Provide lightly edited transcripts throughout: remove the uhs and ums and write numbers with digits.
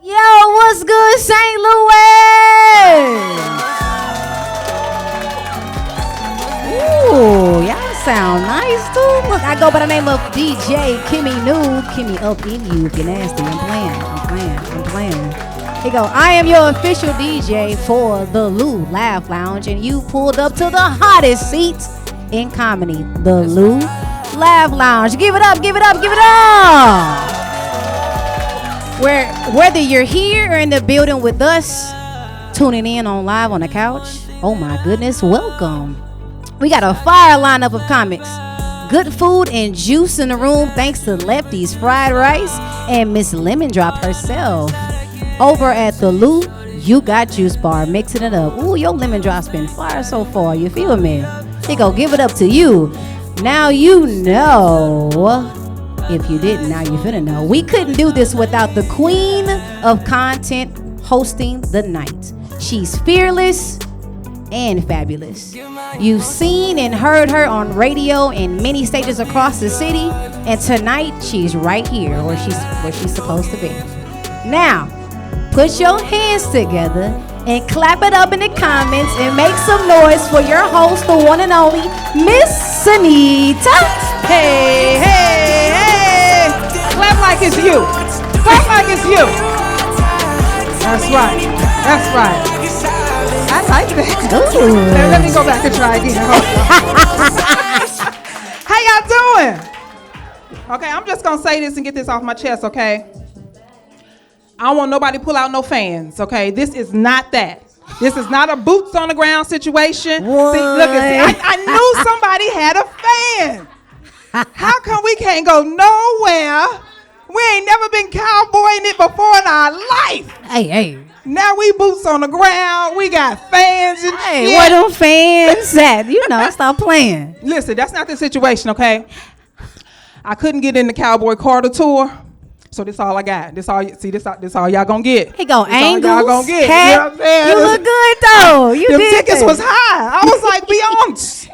Yo, what's good, St. Louis? Ooh, y'all sound nice too. Look, I go by the name of DJ Kimmy Noob. Kimmy up in you if you're nasty. I'm playing. Here you go. I am your official DJ for the Lou Laugh Lounge, and you pulled up to the hottest seat in comedy, the Lou Laugh Lounge. Give it up, give it up, give it up. Whether you're here or in the building with us, tuning in on live on the couch, oh my goodness, welcome. We got a fire lineup of comics. Good food and juice in the room thanks to Lefty's Fried Rice and Miss Lemon Drop herself. Over at the Lou, you got Juice Bar, mixing it up. Ooh, your lemon drop's been fire so far, you feel me? Here go, give it up to you. Now you know. If you didn't, now you finna know. We couldn't do this without the queen of content hosting the night. She's fearless and fabulous. You've seen and heard her on radio and many stages across the city, and tonight she's right here where she's supposed to be. Now, put your hands together and clap it up in the comments and make some noise for your host, the one and only Miss Anita. Hey, hey, hey! Clap like it's you. Clap like it's you. That's right. That's right. I like that. Let me go back and try again. How y'all doing? Okay, I'm just gonna say this and get this off my chest, okay? I don't want nobody to pull out no fans, okay? This is not that. This is not a boots on the ground situation. What? See, look, I knew somebody had a fan. How come we can't go nowhere? We ain't never been cowboying it before in our life. Hey. Now we boots on the ground. We got fans and Hey, shit. where them fans at? You know, stop playing. Listen, that's not the situation, okay? I couldn't get in the Cowboy Carter tour, so this all I got. This all y'all gonna get. He go this angles. all y'all gonna get. Hat. You know what I'm saying? You look good though. You Them did tickets that. was high. I was like, Beyonce.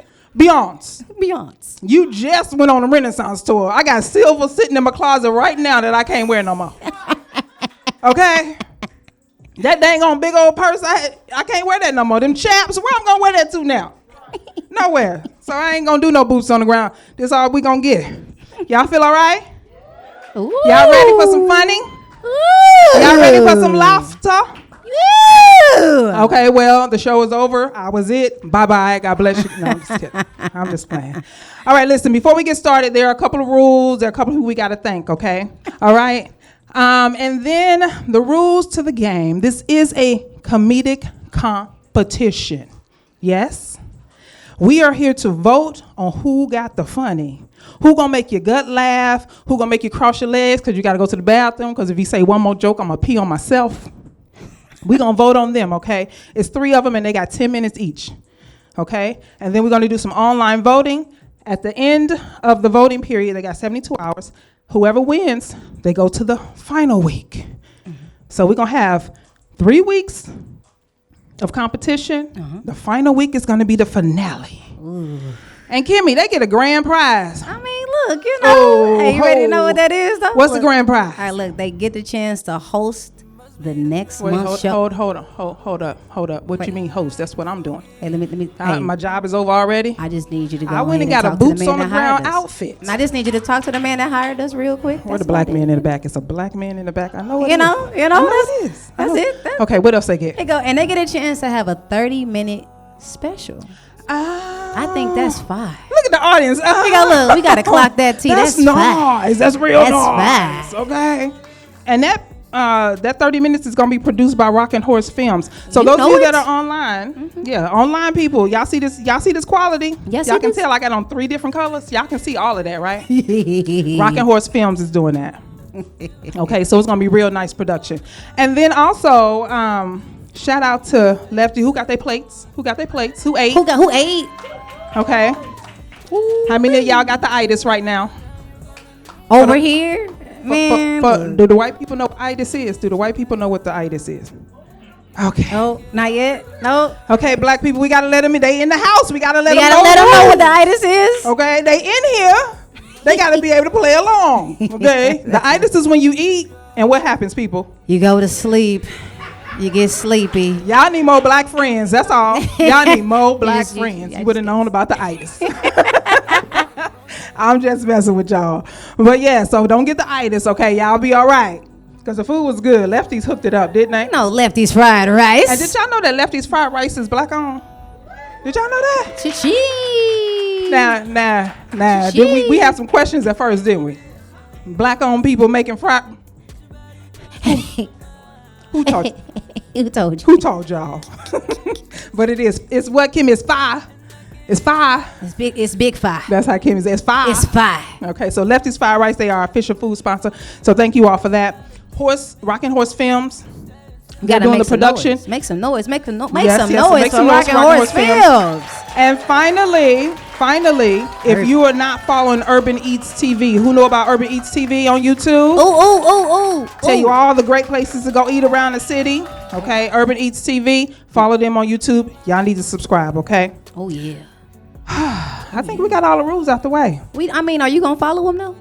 You just went on a Renaissance tour. I got silver sitting in my closet right now that I can't wear no more. Okay? That dang on big old purse, I can't wear that no more. Them chaps, where I'm gonna wear that to now? Nowhere. So I ain't gonna do no boots on the ground. This all we gonna get. Y'all feel all right? Ooh. Y'all ready for some funny? Ooh. Y'all ready for some laughter? Ooh. Okay, well, the show is over. I was it. Bye-bye. God bless you. No, I'm just kidding. I'm just playing. All right, listen, before we get started, there are a couple of rules. There are a couple who we got to thank, okay? All right? And then the rules to the game. This is a comedic competition. Yes? We are here to vote on who got the funny. Who gonna make your gut laugh? Who gonna make you cross your legs because you got to go to the bathroom? Because if you say one more joke, I'm going to pee on myself. We're going to vote on them, okay? It's 3 of them, and they got 10 minutes each, okay? And then we're going to do some online voting. At the end of the voting period, they got 72 hours. Whoever wins, they go to the final week. Mm-hmm. So we're going to have 3 weeks of competition. Uh-huh. The final week is going to be the finale. Ooh. And Kimmy, they get a grand prize. I mean, look, you know. Hey, you ready to know what that is, though? What's the grand prize? All right, look, they get the chance to host the next month's show. Hold up. What you mean host? That's what I'm doing. Hey, let me. Hey, my job is over already. I just need you to go. I went and got a boots on the ground outfit. And I just need you to talk to the man that hired us real quick. Where the black man in the back? It's a black man in the back. I know it is. You know. That's it. Okay, what else they get? They go and they get a chance to have a 30-minute special. I think that's fine. Look at the audience. We got to clock that T. That's nice. That's real nice. That's okay. And that 30 minutes is going to be produced by Rockin' Horse Films. So those of you that are online, online people, y'all see this quality? Yes, y'all can tell I got on 3 different colors. Y'all can see all of that, right? Rockin' Horse Films is doing that. Okay, so it's going to be real nice production. And then also, shout out to Lefty. Who got their plates? Who ate? Who ate? Okay. Ooh, how many of y'all got the itis right now? Over here? Man. Do the white people know what itis is? Do the white people know what the itis is? Okay. No, not yet. No. Okay, black people, we got to let them in. They in the house. We got to let them know what the itis is. Okay, they in here. They got to be able to play along. Okay. The itis is when you eat, and what happens, people? You go to sleep. You get sleepy. Y'all need more black friends. That's all. Y'all need more black friends. You would have known about the itis. I'm just messing with y'all. But yeah, so don't get the itis, okay? Y'all be all right. Because the food was good. Lefties hooked it up, didn't they? No, Lefty's fried rice. And did y'all know that Lefty's fried rice is black owned? Did y'all know that? Chi-chi. Nah. Did we had some questions at first, didn't we? Black owned people making fried. Who told you? Who told you? Who told y'all? But it's what, Kim? It's fire. It's fire. It's big fire. That's how Kim is. It's fire. It's fire. Okay, so Lefty's Fried Rice, they are our official food sponsor. So thank you all for that. Rockin' Horse Films. They're doing the production. Noise. Make some noise. Make some noise Make for some noise, Rockin' Horse Films. And finally, if you are not following Urban Eats TV, who know about Urban Eats TV on YouTube? Tell you all the great places to go eat around the city. Okay, Urban Eats TV. Follow them on YouTube. Y'all need to subscribe, okay? Oh, yeah. I think we got all the rules out the way. Are you going to follow them, though?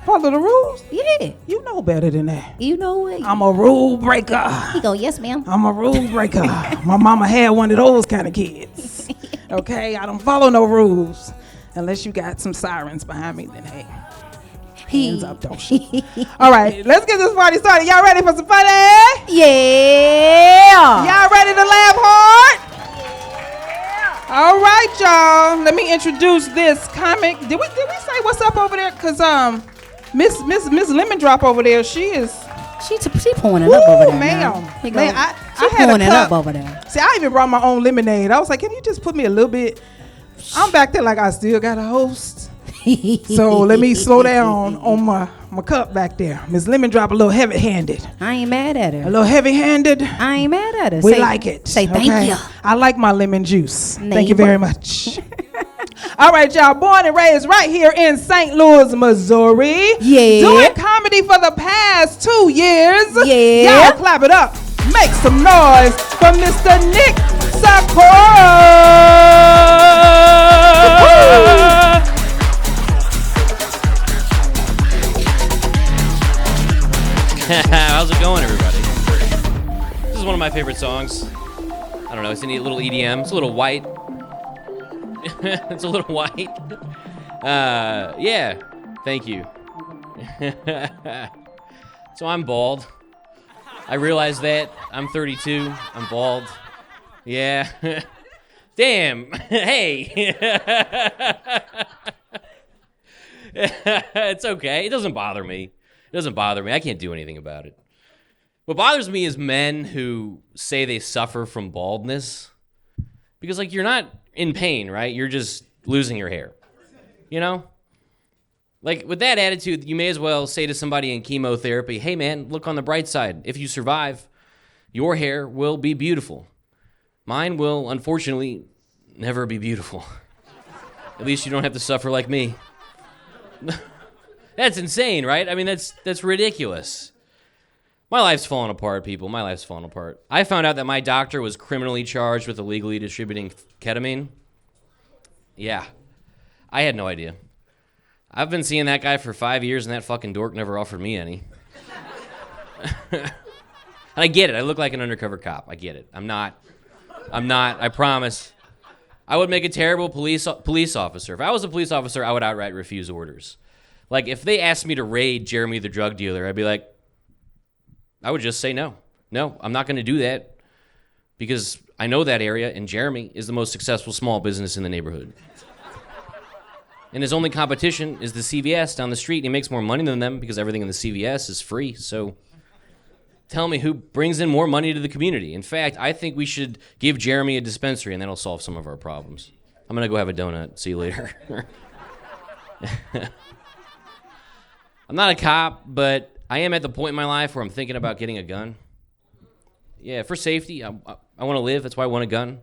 Follow the rules? Yeah. You know better than that. You know what? I'm a rule breaker. He go, yes, ma'am. I'm a rule breaker. My mama had one of those kind of kids. Okay, I don't follow no rules. Unless you got some sirens behind me, then hey. Hands up, don't shoot. All right, let's get this party started. Y'all ready for some fun? Yeah. Y'all ready to laugh hard? All right, y'all. Let me introduce this comic. Did we say what's up over there? Cause Miss Lemon Drop over there, she pouring it up over there. Ma'am. I had pouring a it cup. up over there. See, I even brought my own lemonade. I was like, can you just put me a little bit? I'm back there like I still got a host. So let me slow down on my cup back there. Miss Lemon Drop a little heavy-handed. I ain't mad at her. A little heavy-handed. I ain't mad at her. We like it. Say thank you. I like my lemon juice. Thank you very much. All right, y'all. Born and raised right here in St. Louis, Missouri. Yeah. Doing comedy for the past 2 years. Yeah. Y'all clap it up. Make some noise for Mr. Nick Sakora. How's it going, everybody? This is one of my favorite songs. I don't know, it's a neat little EDM. It's a little white. It's a little white. Yeah, thank you. So I'm bald. I realize that. I'm 32. I'm bald. Yeah. Damn. Hey. It's okay. It doesn't bother me. It doesn't bother me. I can't do anything about it. What bothers me is men who say they suffer from baldness. Because, you're not in pain, right? You're just losing your hair. You know? With that attitude, you may as well say to somebody in chemotherapy, hey, man, look on the bright side. If you survive, your hair will be beautiful. Mine will, unfortunately, never be beautiful. At least you don't have to suffer like me. That's insane, right? I mean, that's ridiculous. My life's falling apart, people. My life's falling apart. I found out that my doctor was criminally charged with illegally distributing ketamine. Yeah. I had no idea. I've been seeing that guy for 5 years, and that fucking dork never offered me any. And I get it. I look like an undercover cop. I get it. I'm not. I promise. I would make a terrible police officer. If I was a police officer, I would outright refuse orders. If they asked me to raid Jeremy the drug dealer, I'd be like, I would just say no. No, I'm not going to do that because I know that area, and Jeremy is the most successful small business in the neighborhood. And his only competition is the CVS down the street, and he makes more money than them because everything in the CVS is free. So tell me who brings in more money to the community. In fact, I think we should give Jeremy a dispensary, and that'll solve some of our problems. I'm going to go have a donut. See you later. I'm not a cop, but I am at the point in my life where I'm thinking about getting a gun. Yeah, for safety. I want to live. That's why I want a gun.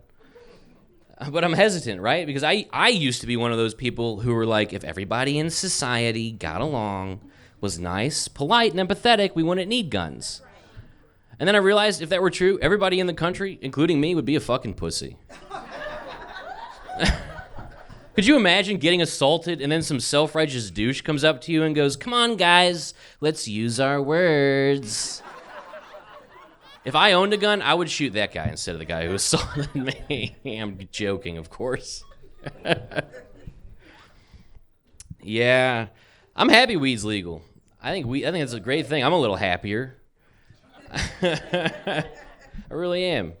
But I'm hesitant, right? Because I used to be one of those people who were like, if everybody in society got along, was nice, polite, and empathetic, we wouldn't need guns. And then I realized if that were true, everybody in the country, including me, would be a fucking pussy. Could you imagine getting assaulted and then some self-righteous douche comes up to you and goes, come on, guys, let's use our words. If I owned a gun, I would shoot that guy instead of the guy who assaulted me. I'm joking, of course. Yeah, I'm happy weed's legal. I think it's a great thing. I'm a little happier. I really am.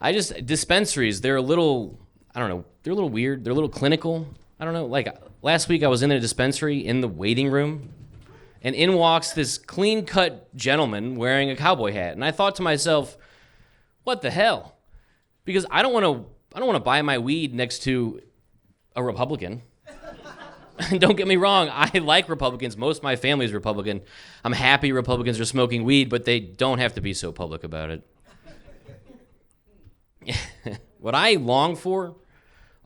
Dispensaries, they're a little, I don't know, they're a little weird. They're a little clinical. I don't know. Like last week I was in a dispensary in the waiting room, and in walks this clean-cut gentleman wearing a cowboy hat. And I thought to myself, what the hell? Because I don't want to buy my weed next to a Republican. Don't get me wrong, I like Republicans. Most of my family is Republican. I'm happy Republicans are smoking weed, but they don't have to be so public about it. What I long for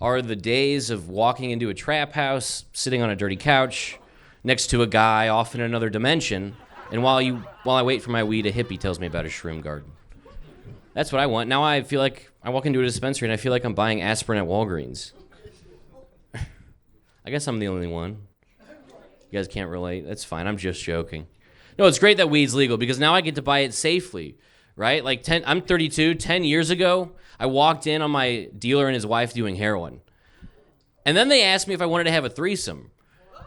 are the days of walking into a trap house, sitting on a dirty couch, next to a guy off in another dimension, and while I wait for my weed, a hippie tells me about his shroom garden. That's what I want. Now I feel like I walk into a dispensary and I feel like I'm buying aspirin at Walgreens. I guess I'm the only one. You guys can't relate. That's fine. I'm just joking. No, it's great that weed's legal because now I get to buy it safely, right? Like I'm 32. 10 years ago, I walked in on my dealer and his wife doing heroin. And then they asked me if I wanted to have a threesome.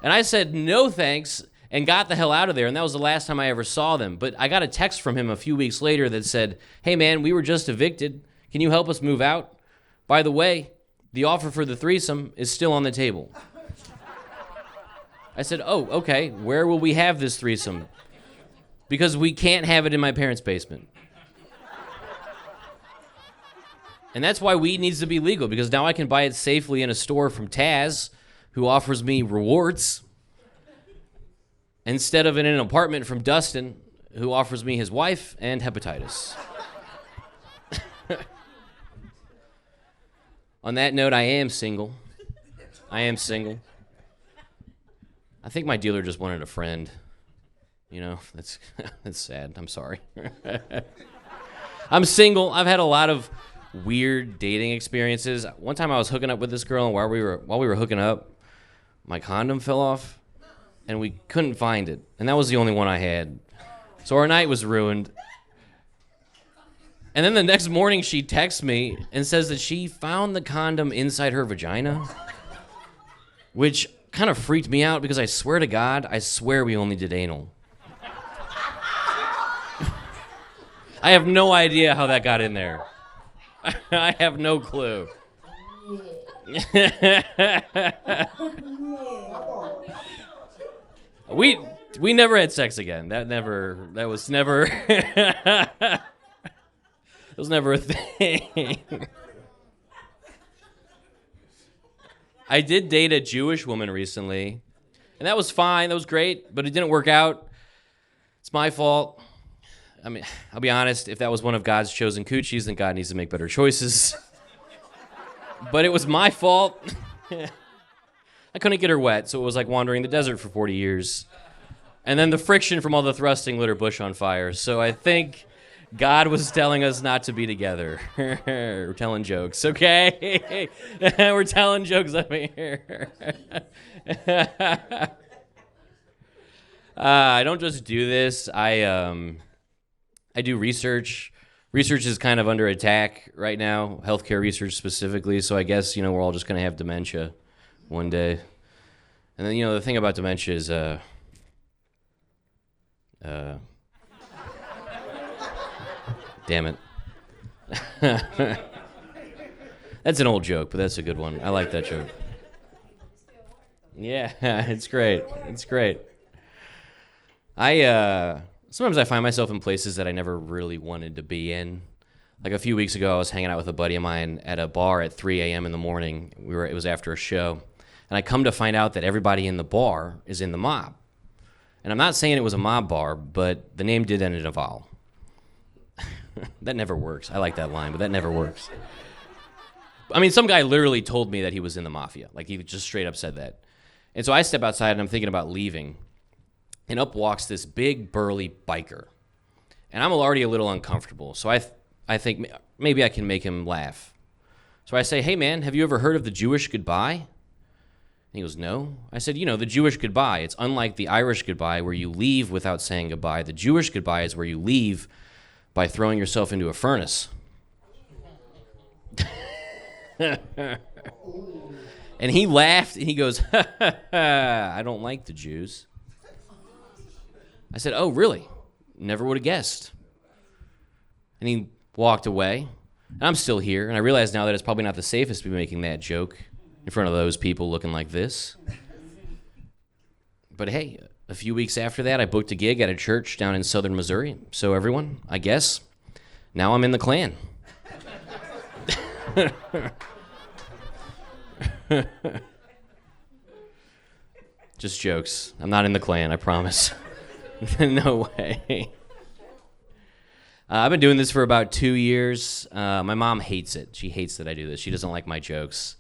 And I said, no thanks, and got the hell out of there. And that was the last time I ever saw them. But I got a text from him a few weeks later that said, hey, man, we were just evicted. Can you help us move out? By the way, the offer for the threesome is still on the table. I said, oh, okay, where will we have this threesome? Because we can't have it in my parents' basement. And that's why weed needs to be legal, because now I can buy it safely in a store from Taz, who offers me rewards, instead of in an apartment from Dustin, who offers me his wife and hepatitis. On that note, I am single. I think my dealer just wanted a friend. You know, that's sad. I'm sorry. I'm single. I've had a lot of weird dating experiences. One time I was hooking up with this girl, and while we were hooking up, my condom fell off, and we couldn't find it. And that was the only one I had. So our night was ruined. And then the next morning she texts me and says that she found the condom inside her vagina, which kind of freaked me out because I swear to God, we only did anal. I have no idea how that got in there. I have no clue. We never had sex again. That was never it was never a thing. I did date a Jewish woman recently, and that was fine. That was great, but it didn't work out. It's my fault. I mean, I'll be honest, if that was one of God's chosen coochies, then God needs to make better choices. But it was my fault. I couldn't get her wet, so it was like wandering the desert for 40 years. And then the friction from all the thrusting lit her bush on fire. So I think God was telling us not to be together. We're telling jokes, okay? We're telling jokes up here. I don't just do this. I do research. Research is kind of under attack right now, healthcare research specifically. So I guess, we're all just going to have dementia one day. And then, the thing about dementia is, damn it. That's an old joke, but that's a good one. I like that joke. Yeah, it's great. It's great. Sometimes I find myself in places that I never really wanted to be in. Like a few weeks ago, I was hanging out with a buddy of mine at a bar at 3 a.m. in the morning. It was after a show. And I come to find out that everybody in the bar is in the mob. And I'm not saying it was a mob bar, but the name did end in a vowel. That never works. I like that line, but that never works. I mean, some guy literally told me that he was in the mafia. Like, he just straight up said that. And so I step outside, and I'm thinking about leaving. And up walks this big, burly biker. And I'm already a little uncomfortable. So I think maybe I can make him laugh. So I say, hey, man, have you ever heard of the Jewish goodbye? And he goes, no. I said, the Jewish goodbye. It's unlike the Irish goodbye where you leave without saying goodbye. The Jewish goodbye is where you leave By throwing yourself into a furnace. And he laughed, and he goes, I don't like the Jews. I said, oh, really? Never would have guessed. And he walked away. And I'm still here, and I realize now that it's probably not the safest to be making that joke in front of those people looking like this. But hey, a few weeks after that, I booked a gig at a church down in southern Missouri. So everyone, I guess, now I'm in the Klan. Just jokes. I'm not in the Klan, I promise. No way. I've been doing this for about 2 years. My mom hates it. She hates that I do this. She doesn't like my jokes.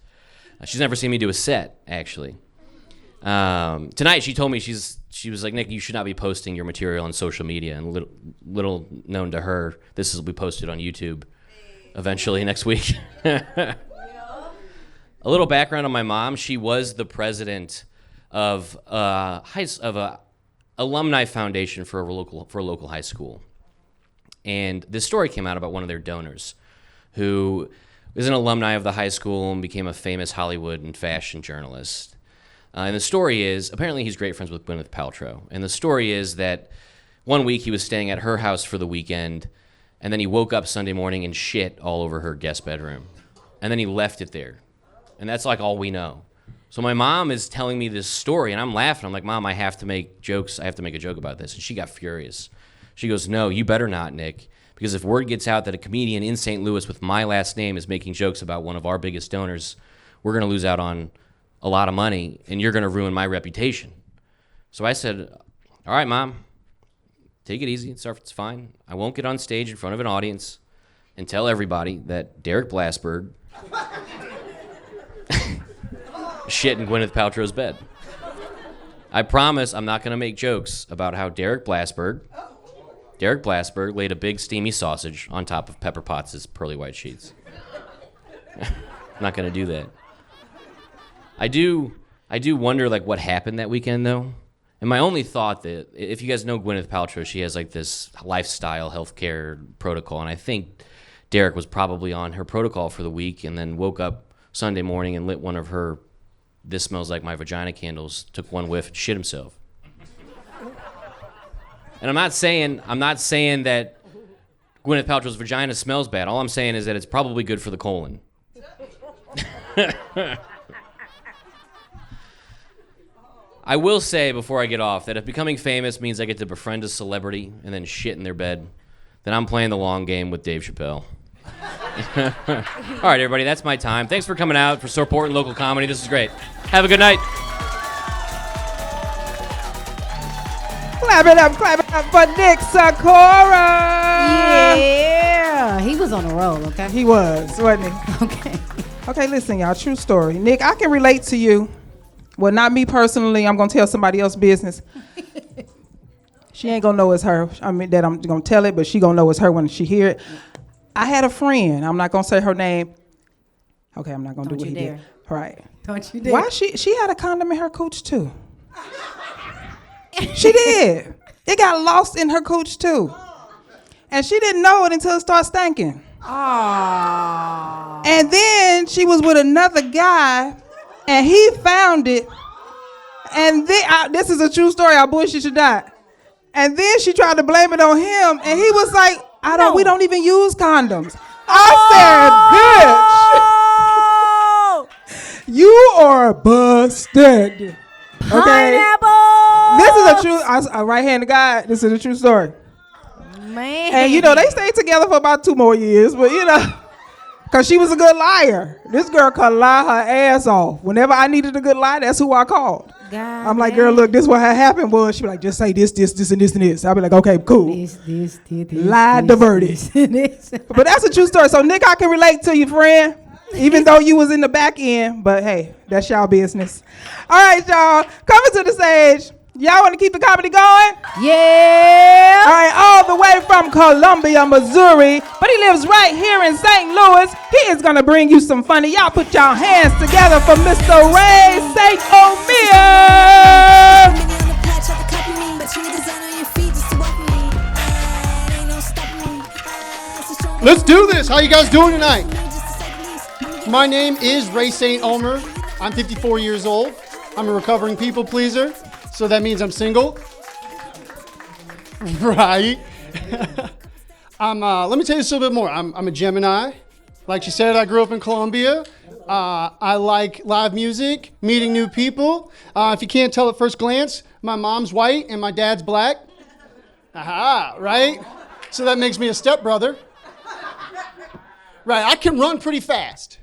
She's never seen me do a set, actually. Tonight, she told me, she was like, Nick, you should not be posting your material on social media. And little known to her, this will be posted on YouTube eventually next week. A little background on my mom. She was the president of a alumni foundation for a local high school. And this story came out about one of their donors who is an alumni of the high school and became a famous Hollywood and fashion journalist. And the story is, apparently he's great friends with Gwyneth Paltrow. And the story is that one week he was staying at her house for the weekend, and then he woke up Sunday morning and shit all over her guest bedroom. And then he left it there. And that's like all we know. So my mom is telling me this story, and I'm laughing. I'm like, Mom, I have to make jokes. I have to make a joke about this. And she got furious. She goes, no, you better not, Nick, because if word gets out that a comedian in St. Louis with my last name is making jokes about one of our biggest donors, we're going to lose out on a lot of money, and you're going to ruin my reputation. So I said, all right, Mom, take it easy. It's fine. I won't get on stage in front of an audience and tell everybody that Derek Blasberg shit in Gwyneth Paltrow's bed. I promise I'm not going to make jokes about how Derek Blasberg laid a big steamy sausage on top of Pepper Potts' pearly white sheets. I'm not going to do that. I do wonder like what happened that weekend though. And my only thought that if you guys know Gwyneth Paltrow, she has like this lifestyle healthcare protocol, and I think Derek was probably on her protocol for the week and then woke up Sunday morning and lit one of her "This Smells Like My Vagina" candles, took one whiff, and shit himself. And I'm not saying that Gwyneth Paltrow's vagina smells bad. All I'm saying is that it's probably good for the colon. I will say before I get off that if becoming famous means I get to befriend a celebrity and then shit in their bed, then I'm playing the long game with Dave Chappelle. All right, everybody, that's my time. Thanks for coming out, for supporting local comedy. This is great. Have a good night. Clap it up for Nick Sykora. Yeah, he was on a roll, okay? He was, wasn't he? Okay. Okay, listen, y'all, true story. Nick, I can relate to you. Well, not me personally. I'm going to tell somebody else's business. She ain't going to know it's her. I mean, that I'm going to tell it, but she going to know it's her when she hear it. I had a friend. I'm not going to say her name. Okay, I'm not going to do what he did. All right. Don't you dare. Why she had a condom in her cooch, too. She did. It got lost in her cooch, too. And she didn't know it until it started stinking. Aww. And then she was with another guy, and he found it. And then, this is a true story. I bullshit should die. And then she tried to blame it on him, and he was like, we don't even use condoms. I said, bitch, you are busted. Okay. Pineapple. This is a true, right-handed guy. This is a true story. Man. And they stayed together for about 2 more years, but because she was a good liar. This girl could lie her ass off. Whenever I needed a good lie, that's who I called. God, I'm like, girl, look, this what had happened was, she be like, just say this, and this, and this. I'll be like, okay, cool. This, lie diverted. But that's a true story. So, Nick, I can relate to you, friend, even though you was in the back end. But, hey, that's y'all business. All right, y'all, coming to the stage. Y'all want to keep the comedy going? Yeah. All right, all the way from Columbia, Missouri, but he lives right here in St. Louis. He is going to bring you some funny. Y'all put y'all hands together for Mr. Rael St. Omer. Let's do this. How you guys doing tonight? My name is Ray St. Omer. I'm 54 years old. I'm a recovering people pleaser, so that means I'm single. Right. Let me tell you a little bit more. I'm a Gemini. Like she said, I grew up in Colombia. I like live music, meeting new people. If you can't tell at first glance, my mom's white and my dad's black. Aha, right? So that makes me a stepbrother. Right, I can run pretty fast.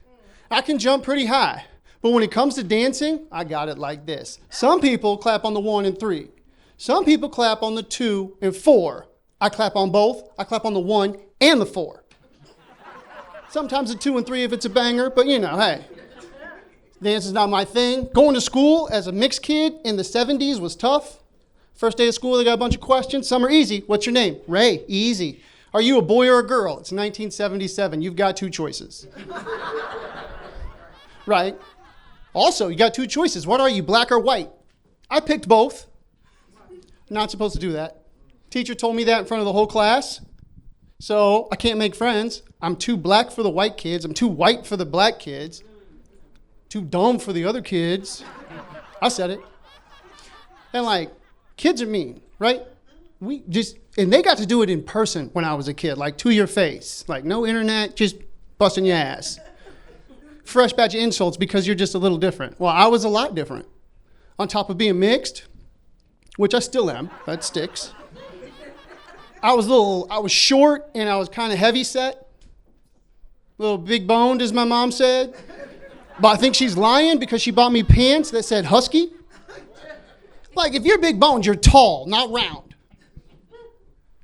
I can jump pretty high. But when it comes to dancing, I got it like this. Some people clap on the 1 and 3. Some people clap on the 2 and 4. I clap on both. I clap on the 1 and the 4. Sometimes the 2 and 3 if it's a banger, but you know, hey. Dance is not my thing. Going to school as a mixed kid in the 70s was tough. First day of school, they got a bunch of questions. Some are easy. What's your name? Ray. Easy. Are you a boy or a girl? It's 1977. You've got 2 choices. Right. Also, you got 2 choices. What are you, black or white? I picked both. Not supposed to do that. Teacher told me that in front of the whole class. So I can't make friends. I'm too black for the white kids. I'm too white for the black kids. Too dumb for the other kids. I said it. And like, kids are mean, right? And they got to do it in person when I was a kid, like to your face. Like no internet, just busting your ass. Fresh batch of insults because you're just a little different. Well, I was a lot different. On top of being mixed, which I still am, that sticks. I was short and I was kind of heavy set. A little big boned, as my mom said. But I think she's lying because she bought me pants that said husky. Like, if you're big boned, you're tall, not round.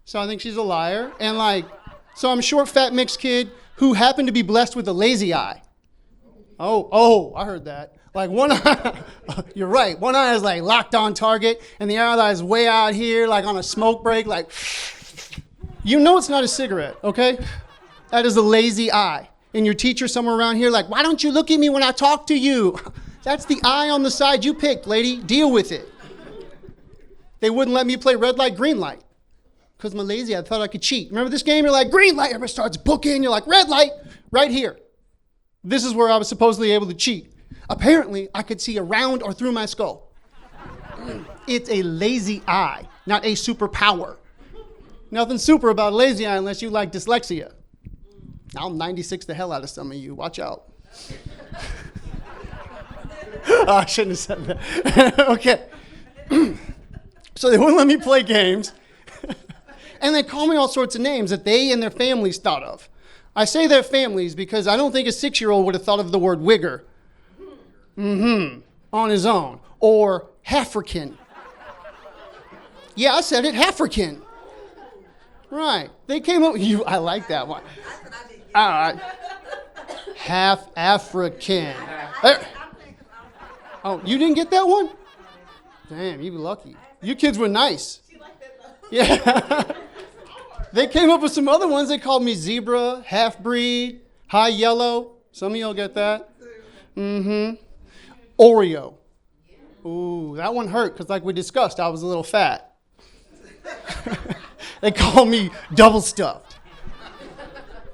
So I think she's a liar. And so I'm a short, fat, mixed kid who happened to be blessed with a lazy eye. Oh, I heard that. Like one eye, you're right. One eye is like locked on target, and the other eye is way out here, like on a smoke break, like, you know it's not a cigarette, okay? That is a lazy eye. And your teacher somewhere around here, like, why don't you look at me when I talk to you? That's the eye on the side you picked, lady. Deal with it. They wouldn't let me play red light, green light. Because I'm lazy, I thought I could cheat. Remember this game? You're like, green light, everybody starts booking. You're like, red light, right here. This is where I was supposedly able to cheat. Apparently, I could see around or through my skull. It's a lazy eye, not a superpower. Nothing super about a lazy eye unless you like dyslexia. I'll 96 the hell out of some of you. Watch out. I shouldn't have said that. Okay. So they wouldn't let me play games. And they call me all sorts of names that they and their families thought of. I say their families because I don't think a 6-year-old would have thought of the word wigger. On his own. Or Halfrican. Yeah, I said it, Halfrican. Right. They came up, I like that one. All right. Half African. Oh, you didn't get that one? Damn, you were lucky. You kids were nice. Yeah. They came up with some other ones. They called me zebra, half-breed, high yellow. Some of y'all get that? Oreo. Ooh, that one hurt because like we discussed, I was a little fat. They call me double stuffed.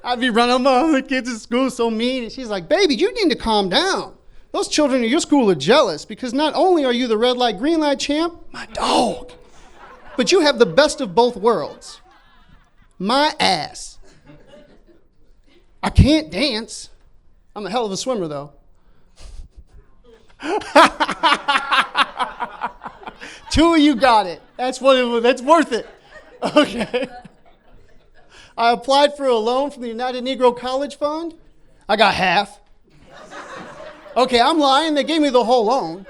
I'd be running among the kids at school so mean. And she's like, baby, you need to calm down. Those children at your school are jealous because not only are you the red light, green light champ, my dog, but you have the best of both worlds. My ass. I can't dance. I'm a hell of a swimmer, though. 2 of you got it. That's what it was. That's worth it. Okay. I applied for a loan from the United Negro College Fund. I got half. Okay, I'm lying. They gave me the whole loan.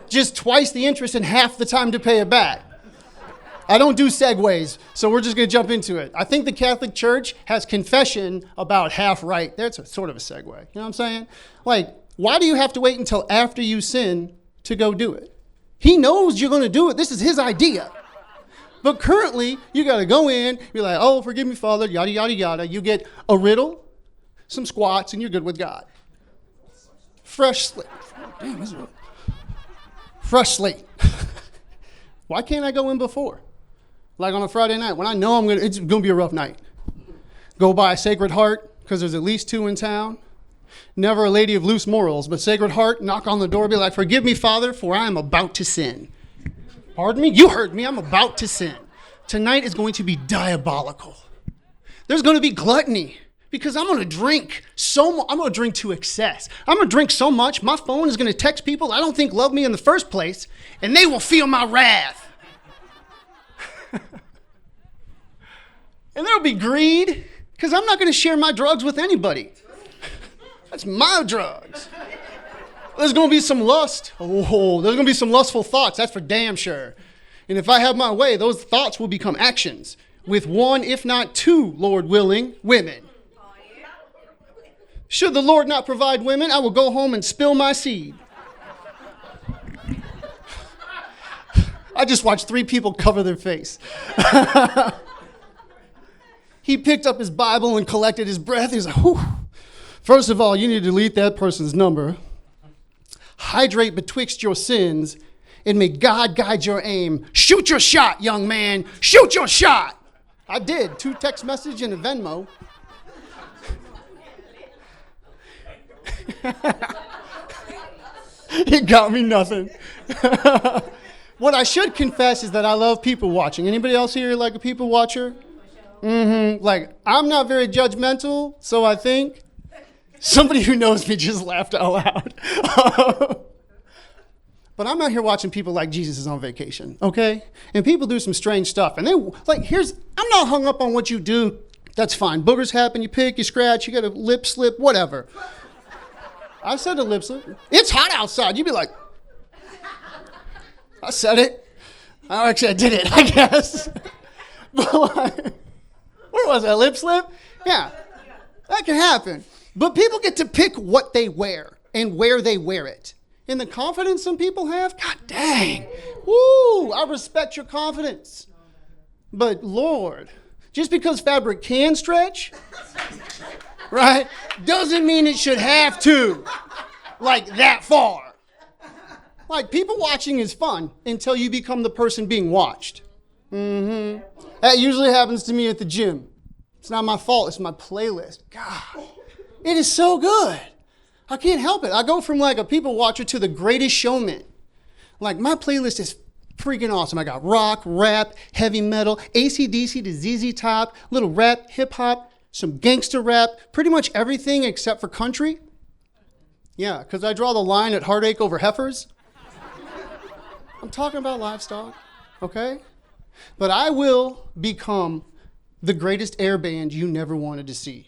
Just twice the interest and half the time to pay it back. I don't do segues, so we're just going to jump into it. I think the Catholic Church has confession about half right. That's sort of a segue. You know what I'm saying? Like, why do you have to wait until after you sin to go do it? He knows you're going to do it. This is his idea. But currently, you got to go in, be like, oh, forgive me, Father, yada, yada, yada. You get a riddle, some squats, and you're good with God. Fresh slate. Damn, this is real. Fresh slate. Why can't I go in before? Like on a Friday night when I know it's going to be a rough night. Go by Sacred Heart, because there's at least 2 in town. Never a lady of loose morals, but Sacred Heart, knock on the door, be like, forgive me, Father, for I am about to sin. Pardon me? You heard me. I'm about to sin. Tonight is going to be diabolical. There's going to be gluttony because I'm going to drink I'm going to drink to excess. I'm going to drink so much, my phone is going to text people I don't think love me in the first place, and they will feel my wrath. And there'll be greed because I'm not going to share my drugs with anybody. That's my drugs. There's going to be some lust. Oh, there's going to be some lustful thoughts. That's for damn sure. And if I have my way, those thoughts will become actions with 1, if not 2, Lord willing, women. Should the Lord not provide women, I will go home and spill my seed. I just watched 3 people cover their face. He picked up his Bible and collected his breath. He's like, whew. First of all, you need to delete that person's number. Hydrate betwixt your sins, and may God guide your aim. Shoot your shot, young man. Shoot your shot. I did. 2 text message and a Venmo. It got me nothing. What I should confess is that I love people watching. Anybody else here like a people watcher? Like, I'm not very judgmental, so I think somebody who knows me just laughed out loud. But I'm out here watching people like Jesus is on vacation, okay? And people do some strange stuff. And I'm not hung up on what you do. That's fine. Boogers happen, you pick, you scratch, you get a lip slip, whatever. I said a lip slip. It's hot outside. You'd be like, I said it. Actually, I did it, I guess. But like, where was that, lip slip? Yeah, that can happen. But people get to pick what they wear and where they wear it. And the confidence some people have, God dang. Woo, I respect your confidence. But Lord, just because fabric can stretch, right, doesn't mean it should have to, like that far. Like, people watching is fun until you become the person being watched. That usually happens to me at the gym. It's not my fault, it's my playlist. God, it is so good. I can't help it. I go from like a people watcher to the greatest showman. Like, my playlist is freaking awesome. I got rock, rap, heavy metal, AC/DC to ZZ Top, little rap, hip hop, some gangster rap, pretty much everything except for country. Yeah, because I draw the line at heartache over heifers. I'm talking about livestock, okay? But I will become the greatest air band you never wanted to see.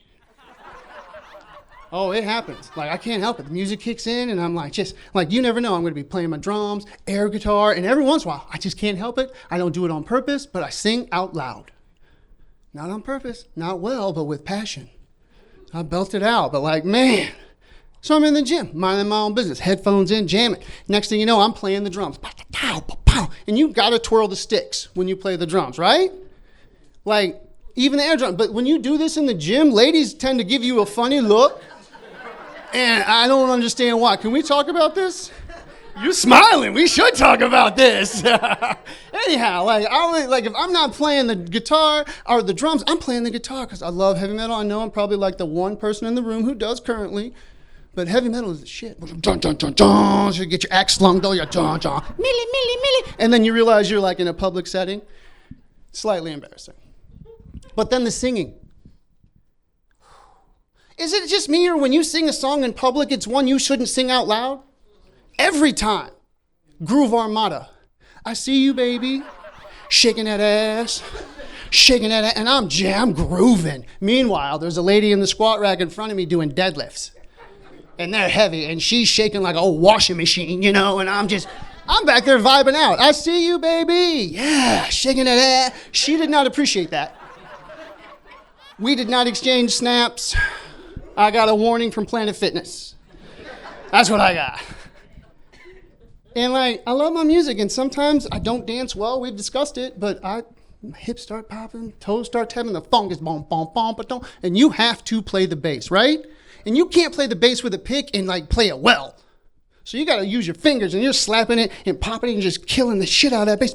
Oh, it happens. Like, I can't help it. The music kicks in, and I'm like, just, like, you never know. I'm going to be playing my drums, air guitar, and every once in a while, I just can't help it. I don't do it on purpose, but I sing out loud. Not on purpose, not well, but with passion. I belt it out, but like, man. So I'm in the gym, minding my own business, headphones in, jamming. Next thing you know, I'm playing the drums. And you got to twirl the sticks when you play the drums, right? Like, even the air drum. But when you do this in the gym, ladies tend to give you a funny look. And I don't understand why. Can we talk about this? You're smiling. We should talk about this. Anyhow, like if I'm not playing the guitar or the drums, I'm playing the guitar because I love heavy metal. I know I'm probably like the one person in the room who does currently. But heavy metal is the shit. Dun, dun, dun, dun. So you get your axe slung, though, you're dun, dun, milli. And then you realize you're like in a public setting. Slightly embarrassing. But then the singing. Is it just me, or when you sing a song in public, it's one you shouldn't sing out loud? Every time. Groove Armada. I see you, baby. Shaking that ass. Shaking that ass. And I'm grooving. Meanwhile, there's a lady in the squat rack in front of me doing deadlifts. And they're heavy, and she's shaking like a washing machine, you know, and I'm back there vibing out. I see you, baby. Yeah, shaking that ass. She did not appreciate that. We did not exchange snaps. I got a warning from Planet Fitness. That's what I got. And like, I love my music, and sometimes I don't dance well. We've discussed it, but my hips start popping, toes start tapping, the funk is boom, boom, boom, boom, and you have to play the bass, right? And you can't play the bass with a pick and like play it well. So you got to use your fingers, and you're slapping it and popping it and just killing the shit out of that bass.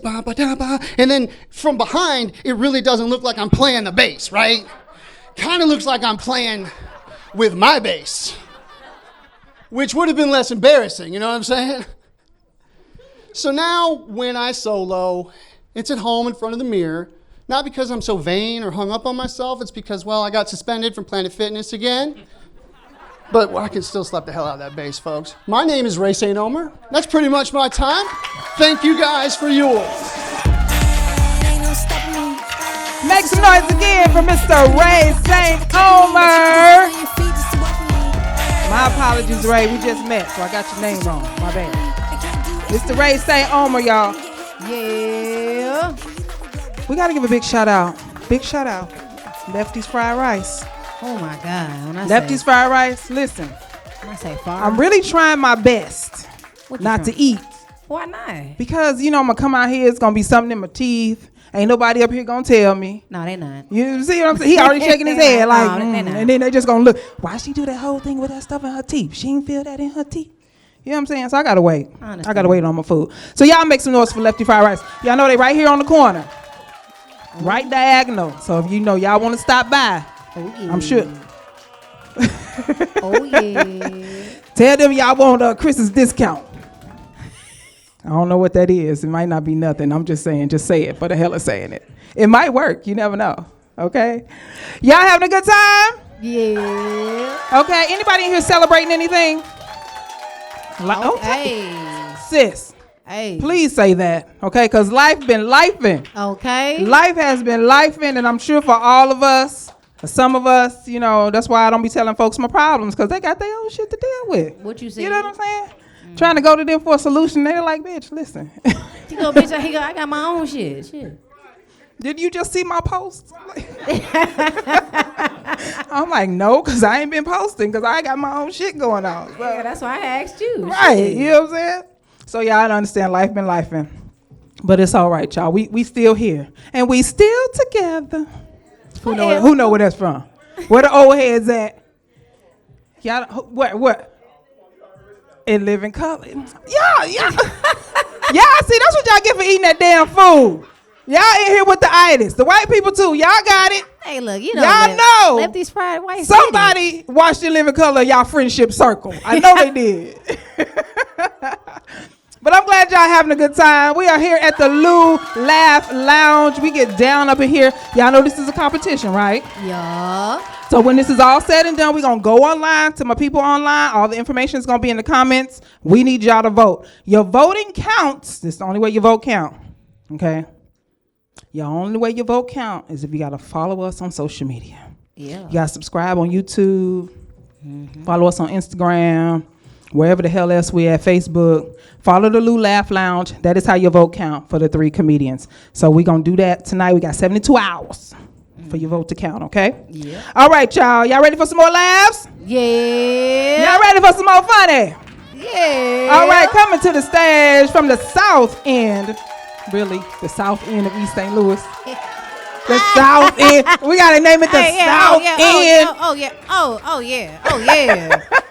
And then from behind, it really doesn't look like I'm playing the bass, right? kind of looks like I'm playing with my bass, which would have been less embarrassing, you know what I'm saying? So now when I solo, it's at home in front of the mirror, not because I'm so vain or hung up on myself, it's because, well, I got suspended from Planet Fitness again. But I can still slap the hell out of that bass, folks. My name is Ray St. Omer. That's pretty much my time. Thank you guys for yours. Make some noise again for Mr. Ray St. Omer. My apologies, Ray. We just met, so I got your name wrong. My bad. Mr. Ray St. Omer, y'all. Yeah. We got to give a big shout out. Big shout out. Lefty's Fried Rice. Oh my God. When I Lefty's Fried Rice. Listen, when I say far, I'm really trying my best not to eat. Why not? Because, I'm going to come out here. It's going to be something in my teeth. Ain't nobody up here going to tell me. No, they not. You see what I'm saying? He already shaking his head like, they not. and then they just going to look. Why she do that whole thing with that stuff in her teeth? She ain't feel that in her teeth. You know what I'm saying? So I got to wait. I got to wait on my food. So y'all make some noise for Lefty Fried Rice. Y'all know they right here on the corner. Right diagonal. So if y'all want to stop by, I'm sure. Oh, yeah. Tell them y'all want a Christmas discount. I don't know what that is. It might not be nothing. I'm just saying, just say it for the hell of saying it. It might work. You never know. Okay? Y'all having a good time? Yeah. Okay. Anybody in here celebrating anything? Okay. Sis. Hey. Please say that. Okay? Because life been lifing. Okay. Life has been lifing, and I'm sure for all of us, some of us, that's why I don't be telling folks my problems, because they got their own shit to deal with. What you say? You know what I'm saying? Trying to go to them for a solution. They're like, bitch, listen. He go, bitch, I got my own shit. Did you just see my post? I'm like, no, because I ain't been posting, because I got my own shit going on. So. Yeah, that's why I asked you. Right, Shit. you know what I'm saying? So y'all understand life been lifing. But it's all right, y'all. We still here. And we still together. Who know where that's from? Where the old heads at? Y'all, what? In living color. Yeah. Yeah, see, that's what y'all get for eating that damn food. Y'all in here with the itis. The white people too. Y'all got it. Hey, look, y'all know. Lefty's Fried Rice. Somebody watched the living color of y'all friendship circle. I know they did. But I'm glad y'all having a good time. We are here at the Lou Laugh Lounge. We get down up in here. Y'all know this is a competition, right? Yeah. So when this is all said and done, we're going to go online to my people online. All the information is going to be in the comments. We need y'all to vote. Your voting counts. This is the only way your vote count. Okay? Your only way your vote count is if you got to follow us on social media. Yeah. You got to subscribe on YouTube. Mm-hmm. Follow us on Instagram. Wherever the hell else we at, Facebook. Follow the Lou Laugh Lounge. That is how your vote count for the 3 comedians. So we're going to do that tonight. We got 72 hours for your vote to count, okay? Yeah. All right, y'all. Y'all ready for some more laughs? Yeah. Y'all ready for some more funny? Yeah. All right, coming to the stage from the south end. Really? The south end of East St. Louis? The south end. We got to name it the south end. Oh, yeah.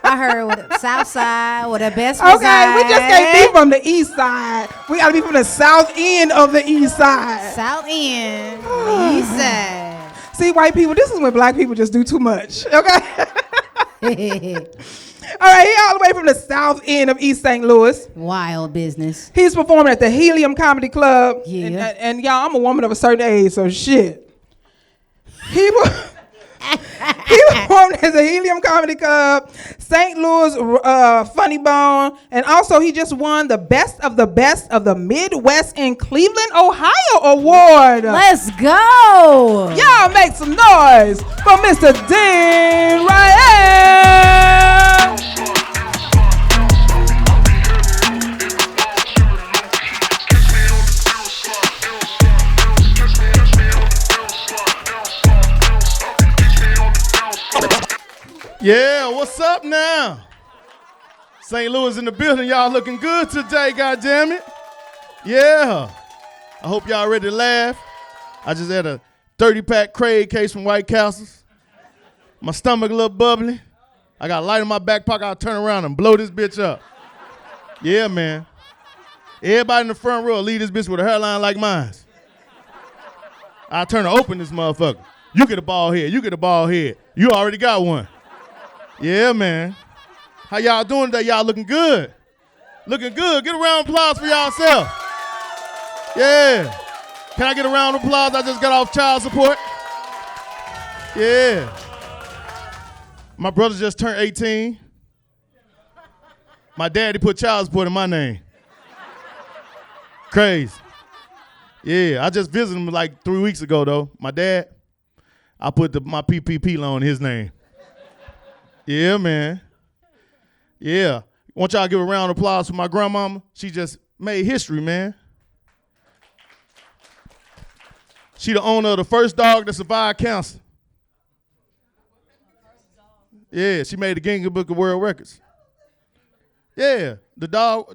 I heard with the south side, with the best Okay, reside. we just can't be from the east side. We got to be from the south end of the east side. South end, the east side. See, white people, this is when black people just do too much. Okay? All right, he all the way from the south end of East St. Louis. Wild business. He's performing at the Helium Comedy Club. Yeah. And y'all, I'm a woman of a certain age, so shit. He performed at the Helium Comedy Club, St. Louis Funny Bone, and also he just won the Best of the Midwest in Cleveland, Ohio Award. Let's go. Y'all make some noise for Mr. Dean Rael. Yeah, what's up now? St. Louis in the building. Y'all looking good today, goddammit. Yeah. I hope y'all ready to laugh. I just had a 30-pack Craig case from White Castles. My stomach a little bubbly. I got a light in my back pocket. I'll turn around and blow this bitch up. Yeah, man. Everybody in the front row leave this bitch with a hairline like mine. I'll turn and open this motherfucker. You get a bald head. You get a bald head. You already got one. Yeah, man. How y'all doing today? Y'all looking good. Looking good. Get a round of applause for yourself. Yeah. Can I get a round of applause? I just got off child support. Yeah. My brother just turned 18. My daddy put child support in my name. Crazy. Yeah, I just visited him like 3 weeks ago, though. My dad, I put my PPP loan in his name. Yeah, man. Yeah. Want y'all to give a round of applause for my grandmama? She just made history, man. She the owner of the first dog that survived cancer. Yeah, she made the Guinness Book of World Records. Yeah, the dog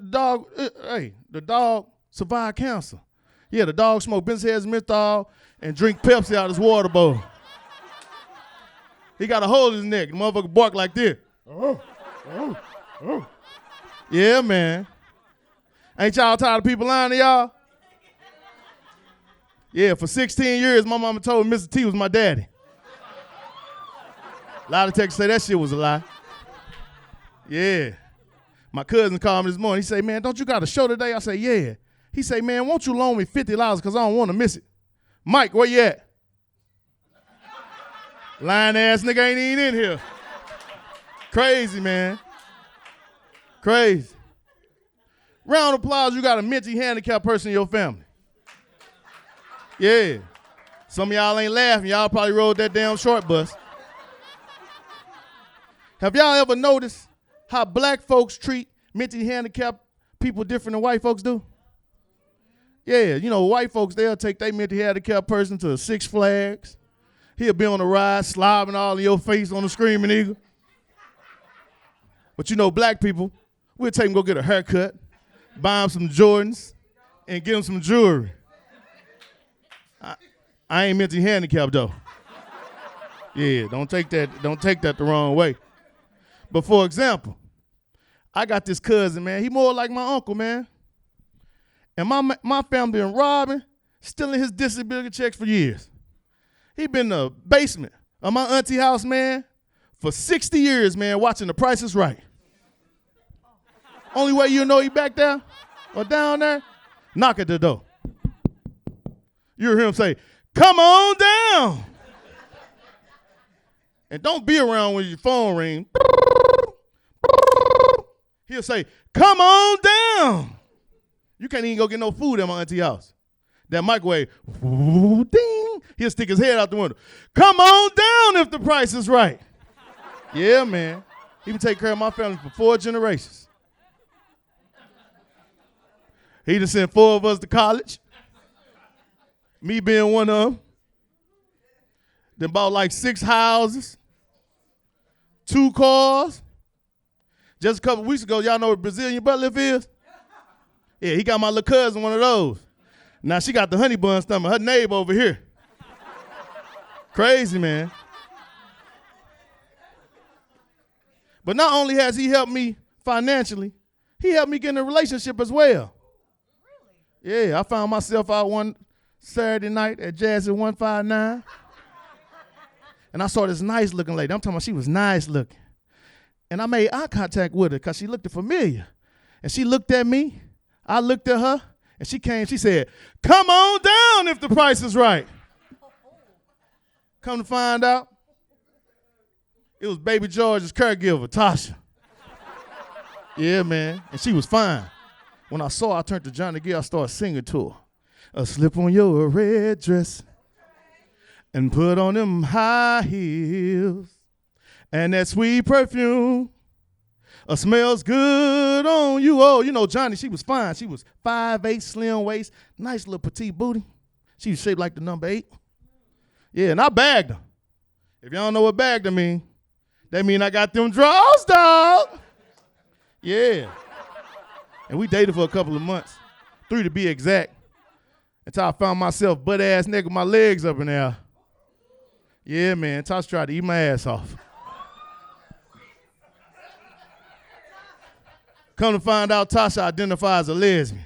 survived cancer. Yeah, the dog smoked Ben's menthol and drink Pepsi out of his water bowl. He got a hole in his neck. The motherfucker bark like this. Yeah, man. Ain't y'all tired of people lying to y'all? Yeah, for 16 years, my mama told me Mr. T was my daddy. A lot of Texans say that shit was a lie. Yeah. My cousin called me this morning. He say, man, don't you got a show today? I say, yeah. He say, man, won't you loan me $50 because I don't want to miss it? Mike, where you at? Lying ass nigga ain't even in here. Crazy, man. Crazy. Round of applause, you got a mentally handicapped person in your family. Yeah. Some of y'all ain't laughing. Y'all probably rode that damn short bus. Have y'all ever noticed how black folks treat mentally handicapped people different than white folks do? Yeah, you know, white folks, they'll take their mentally handicapped person to Six Flags. He'll be on the ride, slobbing all in your face on the Screaming Eagle. But you know, black people, we'll take him go get a haircut, buy him some Jordans, and get him some jewelry. I ain't mentally handicapped though. Yeah, don't take that the wrong way. But for example, I got this cousin, man. He more like my uncle, man. And my family been robbing, stealing his disability checks for years. He been in the basement of my auntie house, man, for 60 years, man, watching The Price is Right. Only way you know he back there or down there, knock at the door. You hear him say, come on down. And don't be around when your phone ring. He'll say, come on down. You can't even go get no food at my auntie house. That microwave, ding, he'll stick his head out the window. Come on down if the price is right. Yeah, man. He been taking care of my family for 4 generations. He done sent 4 of us to college. Me being one of them. Then bought like 6 houses, 2 cars. Just a couple weeks ago, y'all know what Brazilian butt lift is? Yeah, he got my little cousin one of those. Now she got the honey bun stomach, her neighbor over here. Crazy, man. But not only has he helped me financially, he helped me get in a relationship as well. Really? Yeah, I found myself out one Saturday night at Jazz at 159. And I saw this nice looking lady. I'm talking about she was nice looking. And I made eye contact with her because she looked familiar. And she looked at me. I looked at her. And she said, come on down if the price is right. Come to find out, it was baby George's caregiver, Tasha. Yeah, man. And she was fine. When I saw her, I turned to Johnny Gill, I started singing to her. A slip on your red dress and put on them high heels and that sweet perfume smells good on you. Oh, you know, Johnny, she was fine. She was 5'8", slim waist, nice little petite booty. She was shaped like the number 8. Yeah, and I bagged her. If y'all don't know what bagged her mean, that mean I got them draws, dog. Yeah. And we dated for a couple of months, 3 to be exact, until I found myself butt-ass naked with my legs up in there. Yeah, man, Tosh tried to eat my ass off. Come to find out, Tasha identifies as a lesbian.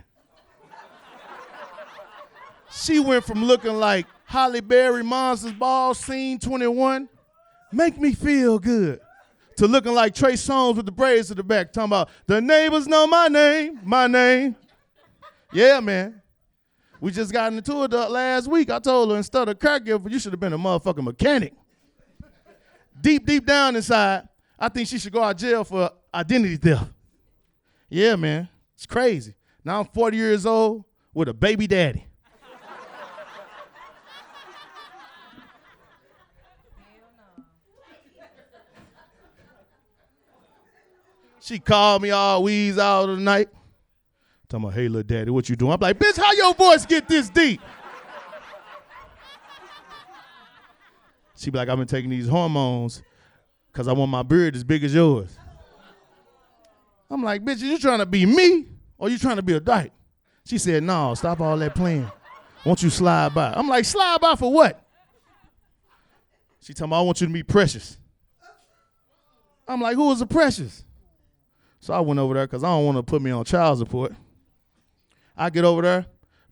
She went from looking like Holly Berry Monsters Ball, Scene 21. Make me feel good. To looking like Trey Songz with the braids to the back, talking about the neighbors know my name, my name. Yeah, man. We just got into it last week. I told her instead of caregiver, you should have been a motherfucking mechanic. Deep down inside, I think she should go out of jail for identity theft. Yeah, man. It's crazy. Now I'm 40 years old with a baby daddy. She called me all wheezed out of the night. Talking about, hey, little daddy, what you doing? I'm like, bitch, how your voice get this deep? She be like, I've been taking these hormones because I want my beard as big as yours. I'm like, bitch, are you trying to be me or you trying to be a dyke? She said, no, stop all that playing. Won't you slide by? I'm like, slide by for what? She told me, I want you to meet Precious. I'm like, who is the Precious? So I went over there because I don't want to put me on child support. I get over there.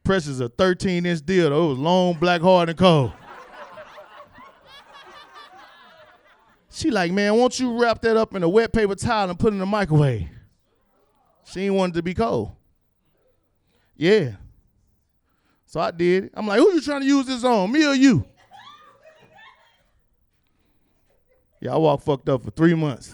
Precious is a 13-inch dildo. It was long, black, hard, and cold. She like, man, won't you wrap that up in a wet paper towel and put it in the microwave? She ain't want it to be cold. Yeah. So I did it. I'm like, who you trying to use this on, me or you? Yeah, I walked fucked up for 3 months.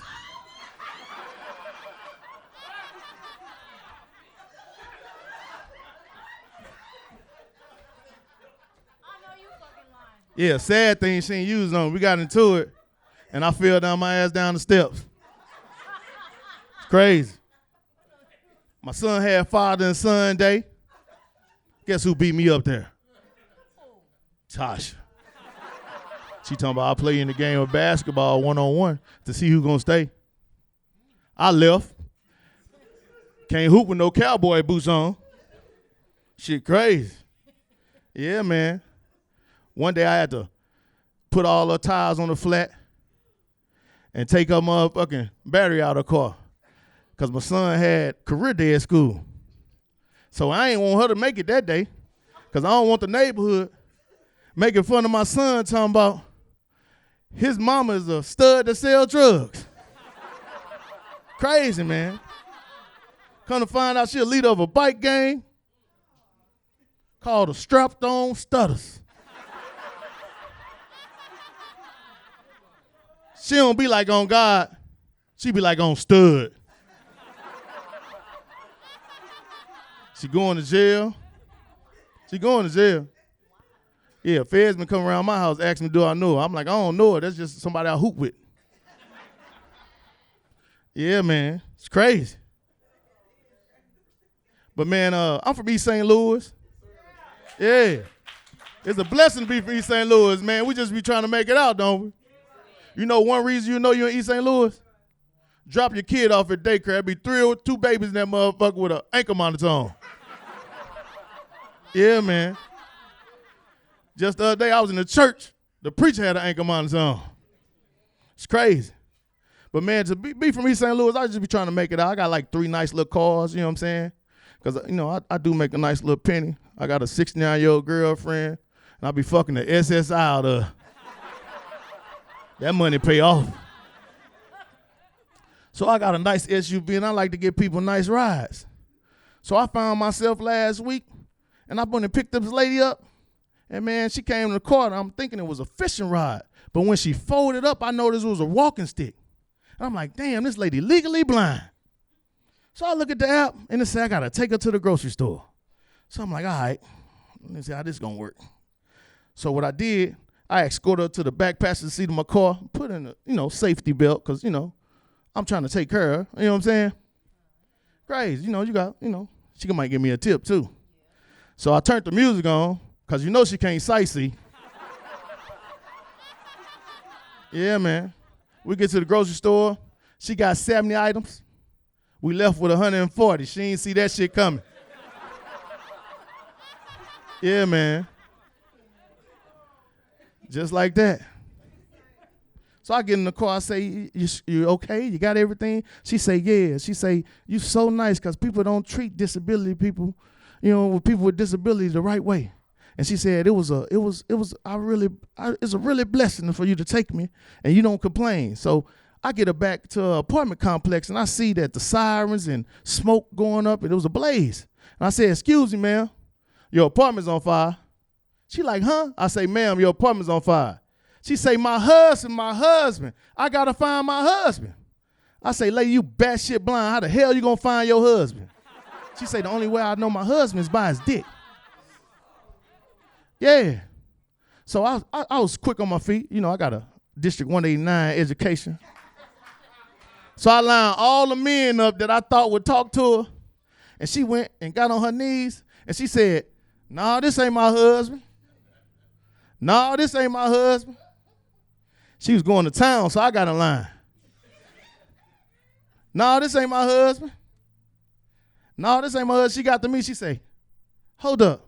Yeah, sad thing she ain't used on. We got into it, and I fell down my ass down the steps. It's crazy. My son had Father and Son Day. Guess who beat me up there? Tasha. She talking about I'll play in the game of basketball one-on-one to see who's gonna stay. I left. Can't hoop with no cowboy boots on. Shit crazy. Yeah, man. One day I had to put all her tires on the flat and take her motherfucking battery out of the car because my son had career day at school. So I ain't want her to make it that day because I don't want the neighborhood making fun of my son talking about his mama is a stud that sell drugs. Crazy, man. Come to find out she a leader of a bike gang called the Strapped On Stutters. She don't be like on God. She be like on stud. She going to jail. She going to jail. Yeah, feds been coming around my house asking me, do I know her? I'm like, I don't know her. That's just somebody I hoop with. Yeah, man. It's crazy. But, man, I'm from East St. Louis. Yeah. It's a blessing to be from East St. Louis, man. We just be trying to make it out, don't we? You know one reason you know you're in East St. Louis? Drop your kid off at daycare. There'd be 3 or 2 babies in that motherfucker with an ankle monitor on. Yeah, man. Just the other day, I was in the church. The preacher had an ankle monitor on. It's crazy. But, man, to be from East St. Louis, I just be trying to make it out. I got like 3 nice little cars, you know what I'm saying? Because, you know, I do make a nice little penny. I got a 69-year-old girlfriend, and I be fucking the SSI out of her. That money pay off. So I got a nice SUV, and I like to give people nice rides. So I found myself last week, and I went and picked this lady up, and, man, she came in the car, and I'm thinking it was a fishing rod. But when she folded up, I noticed it was a walking stick. And I'm like, damn, this lady legally blind. So I look at the app, and it said I got to take her to the grocery store. So I'm like, all right, let me see how this is going to work. So what I did, I escorted her to the back passenger seat of my car, put in a, safety belt, because, I'm trying to take care of her. You know what I'm saying? Crazy. You got, she might give me a tip, too. So I turned the music on, because she can't sightsee. Yeah, man. We get to the grocery store. She got 70 items. We left with 140. She ain't see that shit coming. Yeah, man. Just like that. So I get in the car, I say, you okay? You got everything? She say, yeah. She say, you so nice because people don't treat disability people, with people with disabilities the right way. And she said, it's a really blessing for you to take me, and you don't complain. So I get her back to her apartment complex, and I see that the sirens and smoke going up, and it was a blaze. And I said, excuse me, ma'am, your apartment's on fire. She like, huh? I say, ma'am, your apartment's on fire. She say, my husband. I gotta find my husband. I say, lady, you batshit blind. How the hell you gonna find your husband? She say, the only way I know my husband is by his dick. Yeah. So I was quick on my feet. You know, I got a District 189 education. So I lined all the men up that I thought would talk to her. And she went and got on her knees. And she said, nah, this ain't my husband. No, this ain't my husband. She was going to town, so I got in line. No, this ain't my husband. No, this ain't my husband. She got to me. She say, hold up.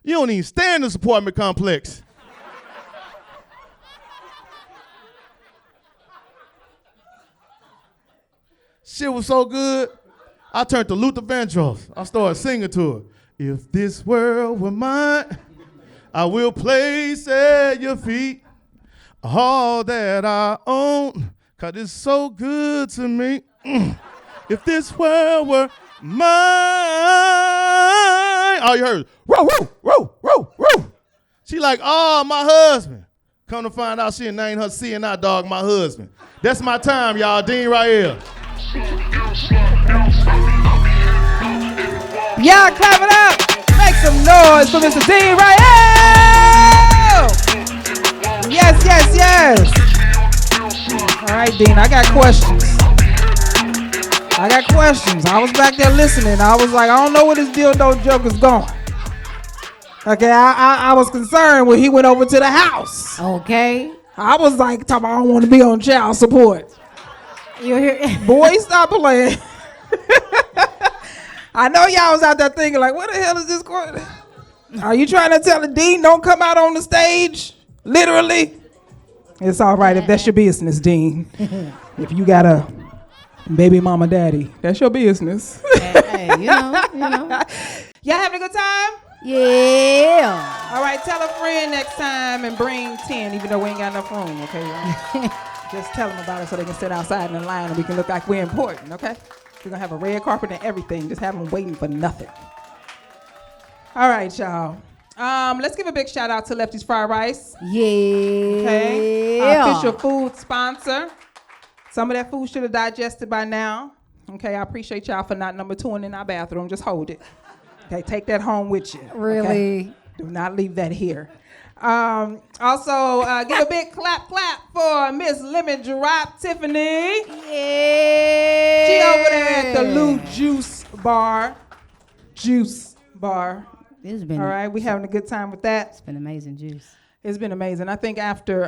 You don't even stay in this apartment complex. Shit was so good, I turned to Luther Vandross. I started singing to her. If this world were mine, I will place at your feet all that I own, 'cause it's so good to me. If this world were mine. All you heard, row, row, row, row, row. She like, oh, my husband. Come to find out she named her C&I dog my husband. That's my time, y'all. Dean Rael. Y'all clap it up. Make some noise for Mr. Dean Rael. Yes, yes, yes. All right, Dean, I got questions. I was back there listening. I was like, I don't know where this dildo joke is going. Okay, I was concerned when he went over to the house. Okay. I was like, I don't want to be on child support. You hear? Boy, stop playing. I know y'all was out there thinking like, what the hell is this going? Are you trying to tell the Dean don't come out on the stage? Literally. It's all right if that's your business, Dean. If you got a baby mama daddy, that's your business. Hey, you know. Y'all having a good time? Yeah. All right, tell a friend next time and bring 10, even though we ain't got enough room, okay? Just tell them about it so they can sit outside in the line and we can look like we're important, okay? We're going to have a red carpet and everything. Just have them waiting for nothing. All right, y'all. Let's give a big shout out to Lefty's Fried Rice. Yeah. Okay. Our official food sponsor. Some of that food should have digested by now. Okay, I appreciate y'all for not number 2 in our bathroom. Just hold it. Okay, take that home with you. Really? Okay? Do not leave that here. Also, give a big clap for Miss Lemon Drop Tiffany. Yeah. She over there at the Lou Juice Bar. It's been All right, we having a good time with that. It's been amazing juice. It's been amazing. I think after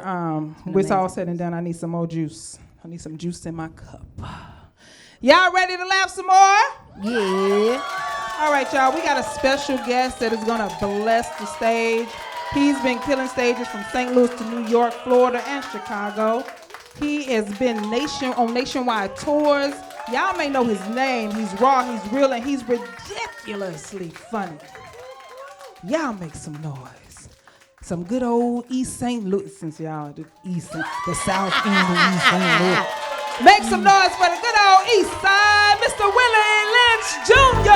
it's all said and done, I need some more juice. I need some juice in my cup. Y'all ready to laugh some more? Yeah. All right, y'all. We got a special guest that is gonna bless the stage. He's been killing stages from St. Louis to New York, Florida, and Chicago. He has been on nationwide tours. Y'all may know his name. He's raw, he's real, and he's ridiculously funny. Y'all make some noise. Some good old East St. Louis, since y'all the South End of East St. Louis. Make some noise for the good old East Side, Mr. Willie Lynch Jr.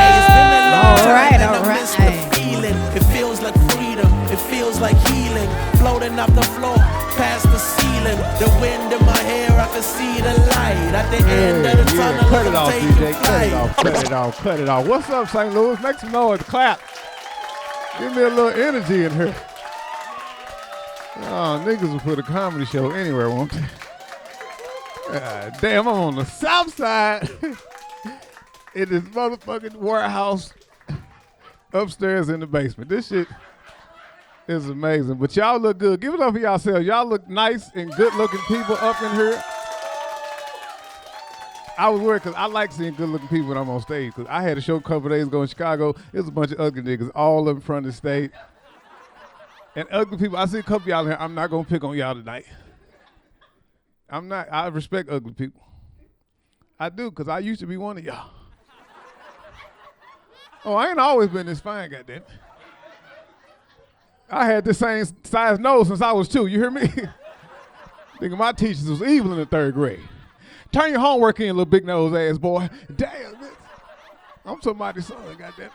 Hey, it's been a long time All right. I miss the feeling. It feels like freedom. It feels like healing. Floating off the floor, past the ceiling. The wind in my hair, I can see the light at the end of the tunnel. Cut it off, DJ. Cut it off. What's up, St. Louis? Make some noise. Clap. Give me a little energy in here. Oh, niggas will put a comedy show anywhere, won't they? Damn, I'm on the south side. In this motherfucking warehouse upstairs in the basement. This shit is amazing. But y'all look good. Give it up for yourselves. Y'all look nice and good-looking people up in here. I was worried because I like seeing good-looking people when I'm on stage. Because I had a show a couple days ago in Chicago. It was a bunch of ugly niggas all up in front of the stage. And ugly people, I see a couple of y'all here. I'm not going to pick on y'all tonight. I'm not. I respect ugly people. I do, because I used to be one of y'all. Oh, I ain't always been this fine, goddamn. I had the same size nose since I was 2, you hear me? Thinking my teachers was evil in the 3rd grade. Turn your homework in, little big nose ass boy. Damn, I'm somebody's son, goddamn.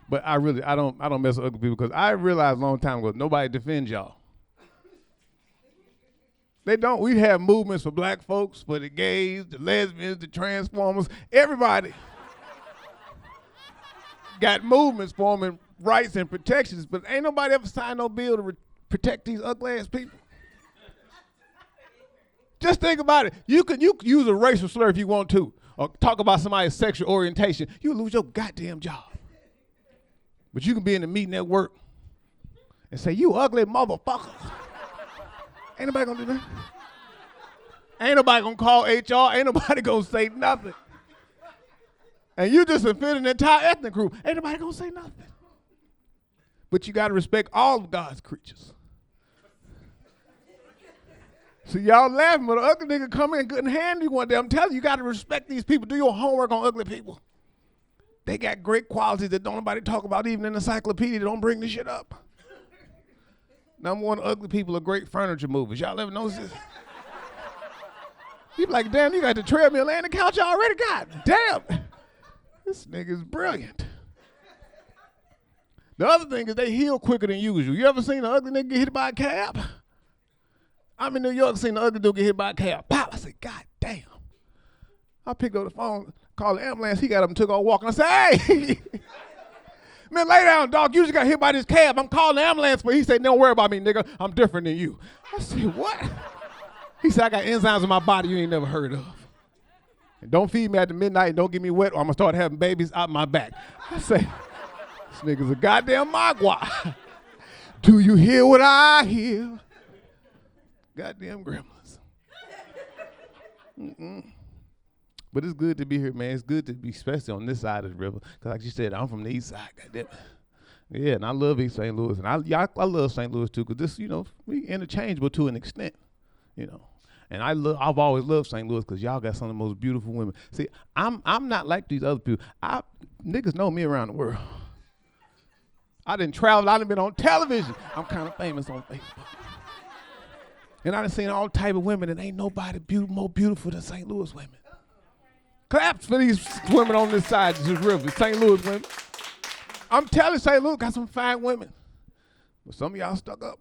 But I don't mess with ugly people because I realized a long time ago nobody defends y'all. They don't. We have movements for black folks, for the gays, the lesbians, the transformers, everybody got movements for them and rights and protections, but ain't nobody ever signed no bill to protect these ugly ass people. Just think about it. You can use a racial slur if you want to, or talk about somebody's sexual orientation. You'll lose your goddamn job. But you can be in a meeting at work and say, "You ugly motherfucker." Ain't nobody gonna do that. Ain't nobody gonna call HR. Ain't nobody gonna say nothing. And you just offended an entire ethnic group. Ain't nobody gonna say nothing. But you gotta respect all of God's creatures. So y'all laughing, but an ugly nigga come in good and hand you one day. I'm telling you, you gotta respect these people. Do your homework on ugly people. They got great qualities that don't nobody talk about, even in the encyclopedia. They don't bring this shit up. Number one, ugly people are great furniture movers. Y'all ever notice this? You be like, damn, you got the treadmill and the couch you already got. Damn. This nigga's brilliant. The other thing is they heal quicker than usual. You ever seen an ugly nigga get hit by a cab? I'm in New York, seen an ugly dude get hit by a cab. Pop, I said, God damn. I picked up the phone, called the ambulance. He got up and took off walking. I said, hey. Man, lay down, dog. You just got hit by this cab. I'm calling the ambulance, but he said, don't worry about me, nigga. I'm different than you. I said, what? He said, I got enzymes in my body you ain't never heard of. And don't feed me after midnight and don't get me wet or I'm going to start having babies out my back. I say, this nigga's a goddamn mogwai. Do you hear what I hear? Goddamn gremlins. But it's good to be here, man. It's good to be, especially on this side of the river. Because like you said, I'm from the east side, goddamn. Yeah, and I love East St. Louis. And I love St. Louis, too, because this, you know, we interchangeable to an extent, you know. And I've always loved St. Louis because y'all got some of the most beautiful women. See, I'm not like these other people. Niggas know me around the world. I done traveled. I done been on television. I'm kind of famous on Facebook. And I done seen all type of women, and ain't nobody more beautiful than St. Louis women. Claps for these women on this side of this river, St. Louis women. I'm telling St. Louis got some fine women. But some of y'all stuck up.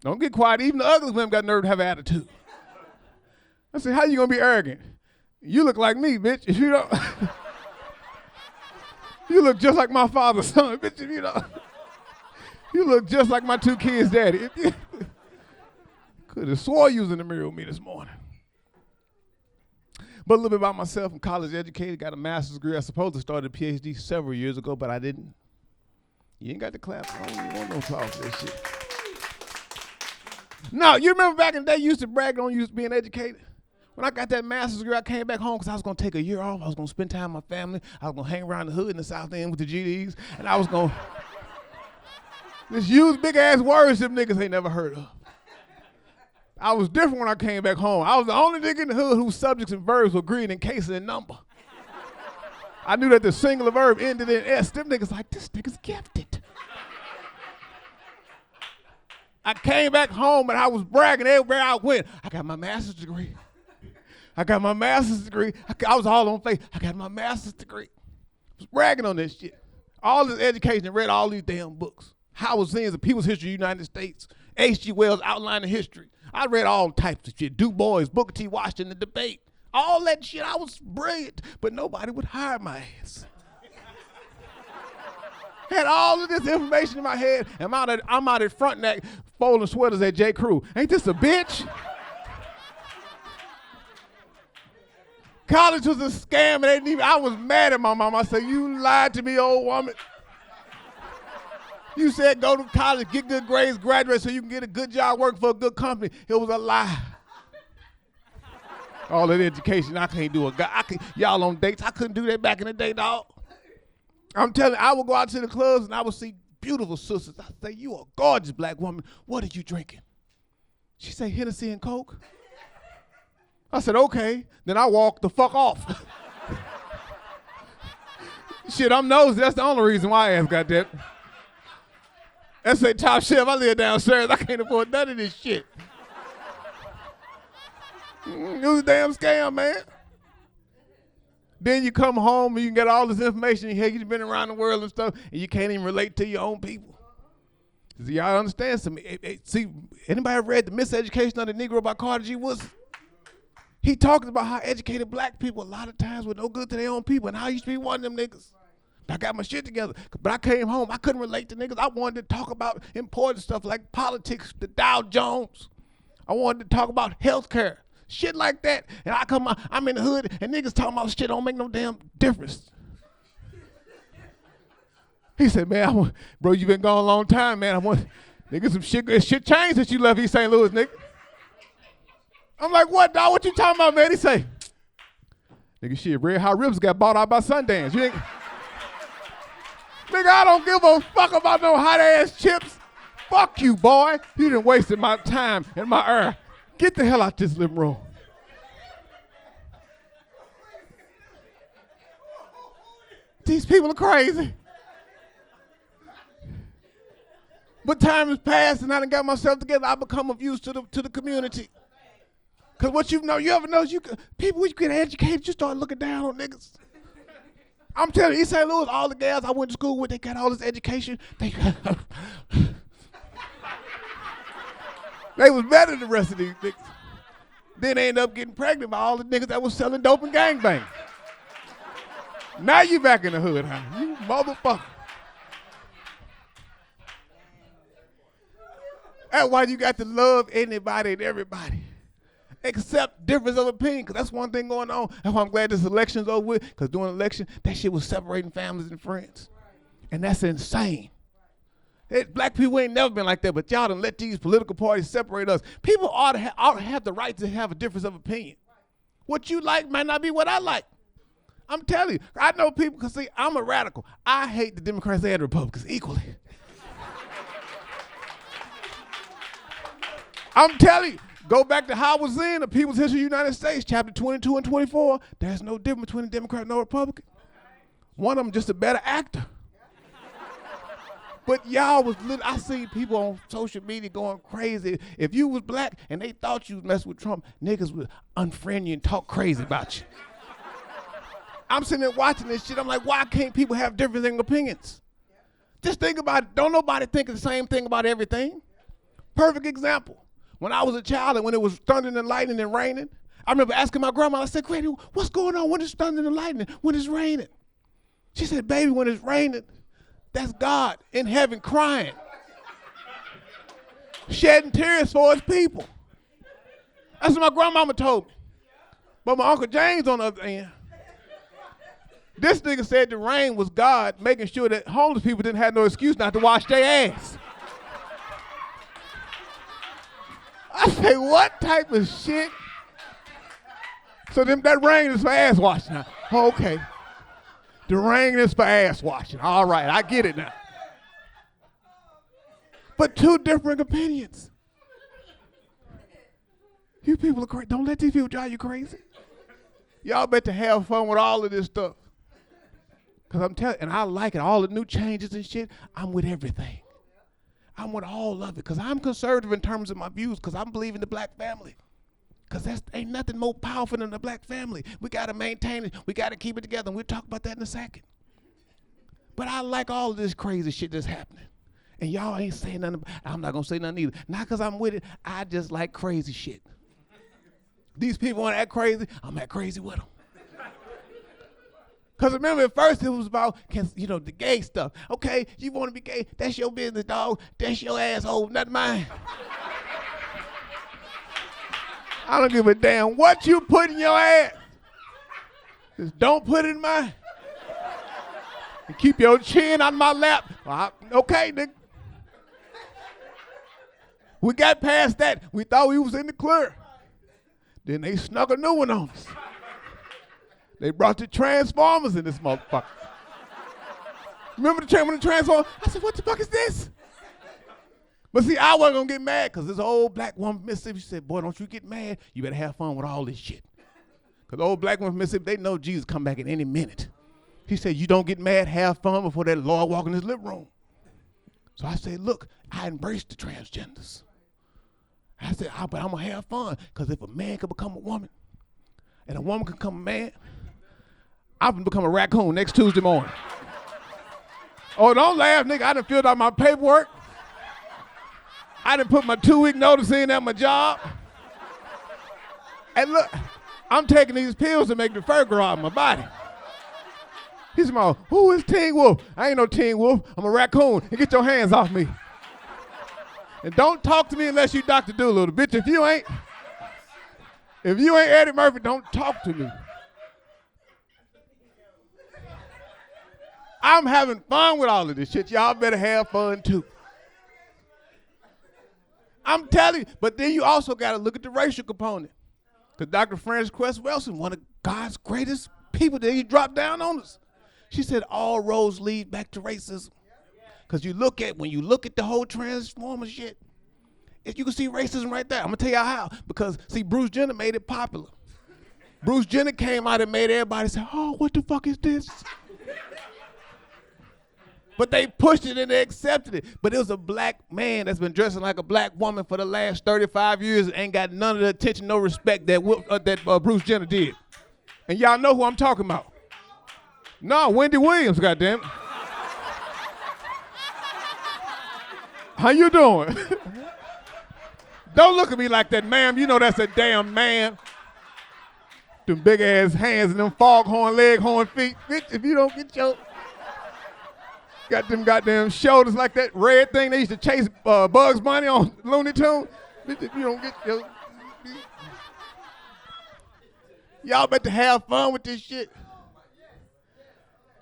Don't get quiet. Even the ugly women got nerve to have an attitude. I said, how you gonna be arrogant? You look like me, bitch. If you don't, you look just like my father's son, bitch. If you don't, you look just like my 2 kids' daddy. Could have swore you was in the mirror with me this morning. But a little bit about myself. I'm college educated, got a master's degree. I supposed to start a PhD several years ago, but I didn't. You ain't got to clap. I don't even want no applause for this shit. No, you remember back in the day, you used to brag on you being educated? When I got that master's degree, I came back home because I was going to take a year off. I was going to spend time with my family. I was going to hang around the hood in the South End with the GDs. And I was going to just use big-ass words them niggas ain't never heard of. I was different when I came back home. I was the only nigga in the hood whose subjects and verbs were agreed in case and number. I knew that the singular verb ended in S. Them niggas like, this nigga's gifted. I came back home and I was bragging everywhere I went. I got my master's degree. I got my master's degree. I was all on face. I got my master's degree. I was bragging on this shit. All this education and read all these damn books. Howard Zinn's The People's History of the United States. H.G. Wells' Outline of History. I read all types of shit. Du Bois, Booker T. Washington, The Debate. All that shit, I was brilliant, but nobody would hire my ass. Had all of this information in my head, and I'm out at Frontenac folding sweaters at J. Crew. Ain't this a bitch? College was a scam, and I was mad at my mom. I said, you lied to me, old woman. You said go to college, get good grades, graduate so you can get a good job working for a good company. It was a lie. All that education, I can't do a guy. Y'all on dates, I couldn't do that back in the day, dog. I'm telling you, I would go out to the clubs and I would see beautiful sisters. I'd say, you a gorgeous black woman. What are you drinking? She say, Hennessy and Coke. I said, okay. Then I walked the fuck off. Shit, I'm nosy. That's the only reason why I asked, goddamn. That's a top shelf. I live downstairs. I can't afford none of this shit. It was a damn scam, man. Then you come home and you can get all this information. You've been around the world and stuff, and you can't even relate to your own people. See, y'all understand something? See, anybody ever read The Miseducation of the Negro by Carter G. Woodson? He talks about how educated black people a lot of times were no good to their own people, and how I used to be one of them niggas. I got my shit together, but I came home, I couldn't relate to niggas. I wanted to talk about important stuff like politics, the Dow Jones. I wanted to talk about healthcare, shit like that. And I'm in the hood, and niggas talking about shit don't make no damn difference. He said, man, bro, you been gone a long time, man. I want, nigga, some shit changed since you left East St. Louis, nigga. I'm like, what, dog? What you talking about, man? He say, nigga, shit, Red Hot Ribs got bought out by Sundance. You ain't... Nigga, I don't give a fuck about no hot-ass chips. Fuck you, boy. You done wasted my time and my air. Get the hell out this living room. These people are crazy. But time has passed and I done got myself together. I become of use to the community. Cause what you ever know, people when you get educated, you start looking down on niggas. I'm telling you, East St. Louis, all the gals I went to school with, they got all this education. They was better than the rest of these niggas. Then they end up getting pregnant by all the niggas that was selling dope and gangbang. Now you back in the hood, huh? You motherfucker. That's why you got to love anybody and everybody. Accept difference of opinion, because that's one thing going on. That's why I'm glad this election's over with, because during the election, that shit was separating families and friends. And that's insane. Black people ain't never been like that, but y'all done let these political parties separate us. People ought to have the right to have a difference of opinion. What you like might not be what I like. I'm telling you, I know people, because see, I'm a radical. I hate the Democrats and Republicans equally. I'm telling you, go back to how I was in the People's History of the United States, chapter 22 and 24. There's no difference between a Democrat and a Republican. One of them just a better actor. But y'all was I see people on social media going crazy. If you was black and they thought you was messing with Trump, niggas would unfriend you and talk crazy about you. I'm sitting there watching this shit. I'm like, why can't people have different opinions? Just think about it. Don't nobody think the same thing about everything. Perfect example. When I was a child and when it was thundering and lightning and raining, I remember asking my grandma, I said, Granny, what's going on when it's thundering and lightning, when it's raining? She said, baby, when it's raining, that's God in heaven crying, shedding tears for his people. That's what my grandmama told me. But my Uncle James on the other end, this nigga said the rain was God making sure that homeless people didn't have no excuse not to wash their ass. I say, what type of shit? So that rain is for ass washing now. Oh, okay. The rain is for ass washing. All right, I get it now. But two different opinions. You people are crazy. Don't let these people drive you crazy. Y'all better have fun with all of this stuff. Because I'm telling you, and I like it, all the new changes and shit, I'm with everything. I'm with all of it, because I'm conservative in terms of my views, because I believe in the black family. Because ain't nothing more powerful than the black family. We got to maintain it. We got to keep it together, and we'll talk about that in a second. But I like all of this crazy shit that's happening. And y'all ain't saying nothing. I'm not going to say nothing either. Not because I'm with it. I just like crazy shit. These people want to act crazy. I'm act crazy with them. Because remember, at first it was about, the gay stuff. Okay, you want to be gay, that's your business, dog. That's your asshole, not mine. I don't give a damn what you put in your ass. Just don't put it in mine. And keep your chin on my lap. Okay, nigga. We got past that. We thought we was in the clear. Then they snuck a new one on us. They brought the Transformers in this motherfucker. Remember the Transformers? I said, what the fuck is this? But see, I wasn't gonna get mad because this old black woman from Mississippi said, boy, don't you get mad. You better have fun with all this shit. Because the old black woman from Mississippi, they know Jesus come back at any minute. He said, you don't get mad, have fun before that Lord walk in his living room. So I said, look, I embrace the transgenders. I said, but I'm going to have fun, because if a man can become a woman and a woman can become a man, I'm going to become a raccoon next Tuesday morning. Oh, don't laugh, nigga. I done filled out my paperwork. I done put my 2-week notice in at my job. And look, I'm taking these pills to make the fur grow out of my body. He said, who is Teen Wolf? I ain't no Teen Wolf. I'm a raccoon. And get your hands off me. And don't talk to me unless you Dr. Doolittle. Bitch, if you ain't Eddie Murphy, don't talk to me. I'm having fun with all of this shit. Y'all better have fun too. I'm telling you, but then you also got to look at the racial component. Because Dr. Frances Cress Welsing, one of God's greatest people, that he dropped down on us. She said all roads lead back to racism. Because when you look at the whole transformer shit, you can see racism right there. I'm going to tell y'all how. Because, see, Bruce Jenner made it popular. Bruce Jenner came out and made everybody say, oh, what the fuck is this? But they pushed it and they accepted it. But it was a black man that's been dressing like a black woman for the last 35 years and ain't got none of the attention, no respect that Bruce Jenner did. And y'all know who I'm talking about. No, Wendy Williams, goddamn. How you doing? Don't look at me like that, ma'am. You know that's a damn man. Them big ass hands and them foghorn, leghorn feet. Bitch, if you don't get your... Got them goddamn shoulders like that red thing they used to chase Bugs Bunny on Looney Tunes. Bitch, if you don't get your... Y'all better have fun with this shit.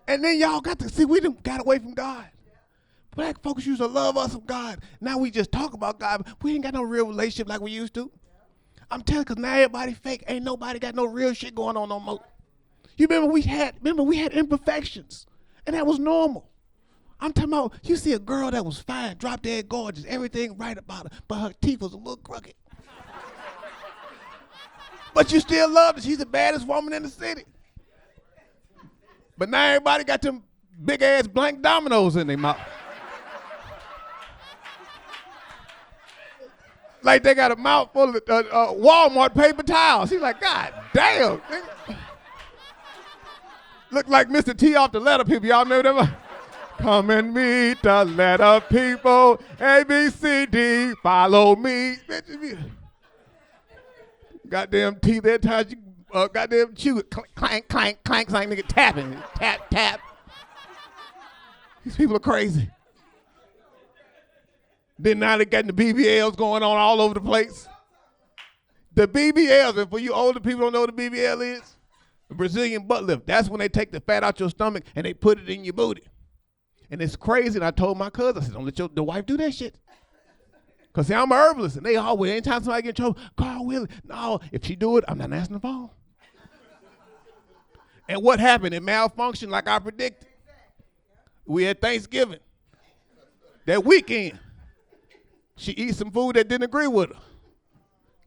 And then y'all got to see, we done got away from God. Black folks used to love us of God. Now we just talk about God, but we ain't got no real relationship like we used to. I'm telling you, because now everybody fake. Ain't nobody got no real shit going on no more. You remember we had imperfections, and that was normal. I'm talking about, you see a girl that was fine, drop dead gorgeous, everything right about her, but her teeth was a little crooked. But you still love her. She's the baddest woman in the city. But now everybody got them big ass blank dominoes in their mouth. Like they got a mouth full of Walmart paper towels. He's like, God damn. Look like Mr. T off the Letter People. Y'all know them? Come and meet the letter people. A, B, C, D, follow me. Goddamn teeth that times you goddamn chew it. Clank, clank, clank, clank, nigga tapping. Tap, tap. These people are crazy. Then now they got the BBLs going on all over the place. The BBLs, and for you older people don't know what the BBL is, the Brazilian butt lift. That's when they take the fat out your stomach and they put it in your booty. And it's crazy, and I told my cousin, I said, don't let the wife do that shit. Because see, I'm an herbalist, and they always, anytime somebody get in trouble, call Willie. No, if she do it, I'm not answering the phone. And what happened? It malfunctioned like I predicted. We had Thanksgiving. That weekend, she eat some food that didn't agree with her.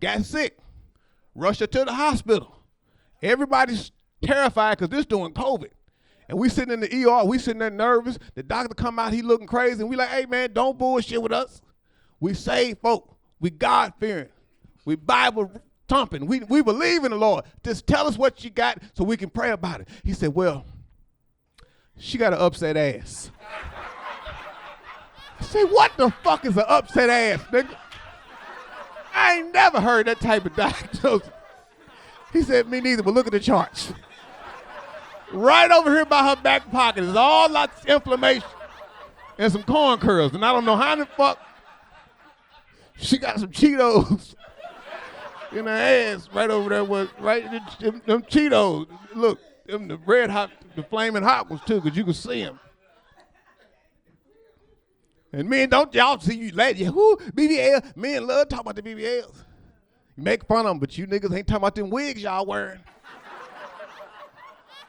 Got sick. Rushed her to the hospital. Everybody's terrified because this doing COVID. And we sitting in the ER, we sitting there nervous. The doctor come out, he looking crazy. And we like, hey man, don't bullshit with us. We saved folk. We God-fearing. We Bible thumping. We believe in the Lord. Just tell us what you got so we can pray about it. He said, well, she got an upset ass. I said, what the fuck is an upset ass, nigga? I ain't never heard that type of diagnosis. He said, me neither, but look at the charts. Right over here by her back pocket is all lots of inflammation and some corn curls. And I don't know how the fuck she got some Cheetos in her ass right over there. Them Cheetos. Look, them the red hot, the flaming hot ones too, because you can see them. And men, don't y'all see you ladies, who BBL, men love talking about the BBLs. You make fun of them, but you niggas ain't talking about them wigs y'all wearing.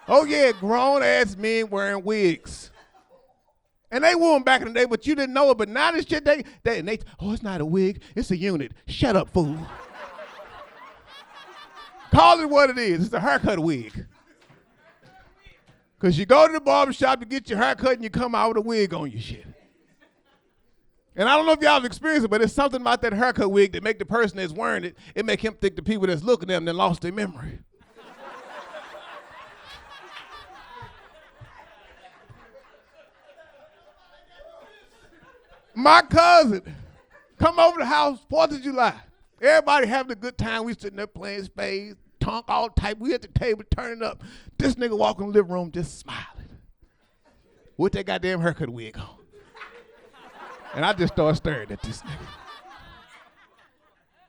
Oh yeah, grown ass men wearing wigs. And they wore them back in the day, but you didn't know it. But now this shit, they oh, it's not a wig, it's a unit. Shut up, fool. Call it what it is. It's a haircut wig. Because you go to the barbershop to get your hair cut and you come out with a wig on your shit. And I don't know if y'all have experienced it, but it's something about that haircut wig that make the person that's wearing it, it make him think the people that's looking at him then lost their memory. My cousin come over the house, 4th of July. Everybody having a good time. We sitting there playing spades, tonk all type. We at the table turning up. This nigga walk in the living room just smiling with that goddamn haircut wig on. And I just started staring at this nigga.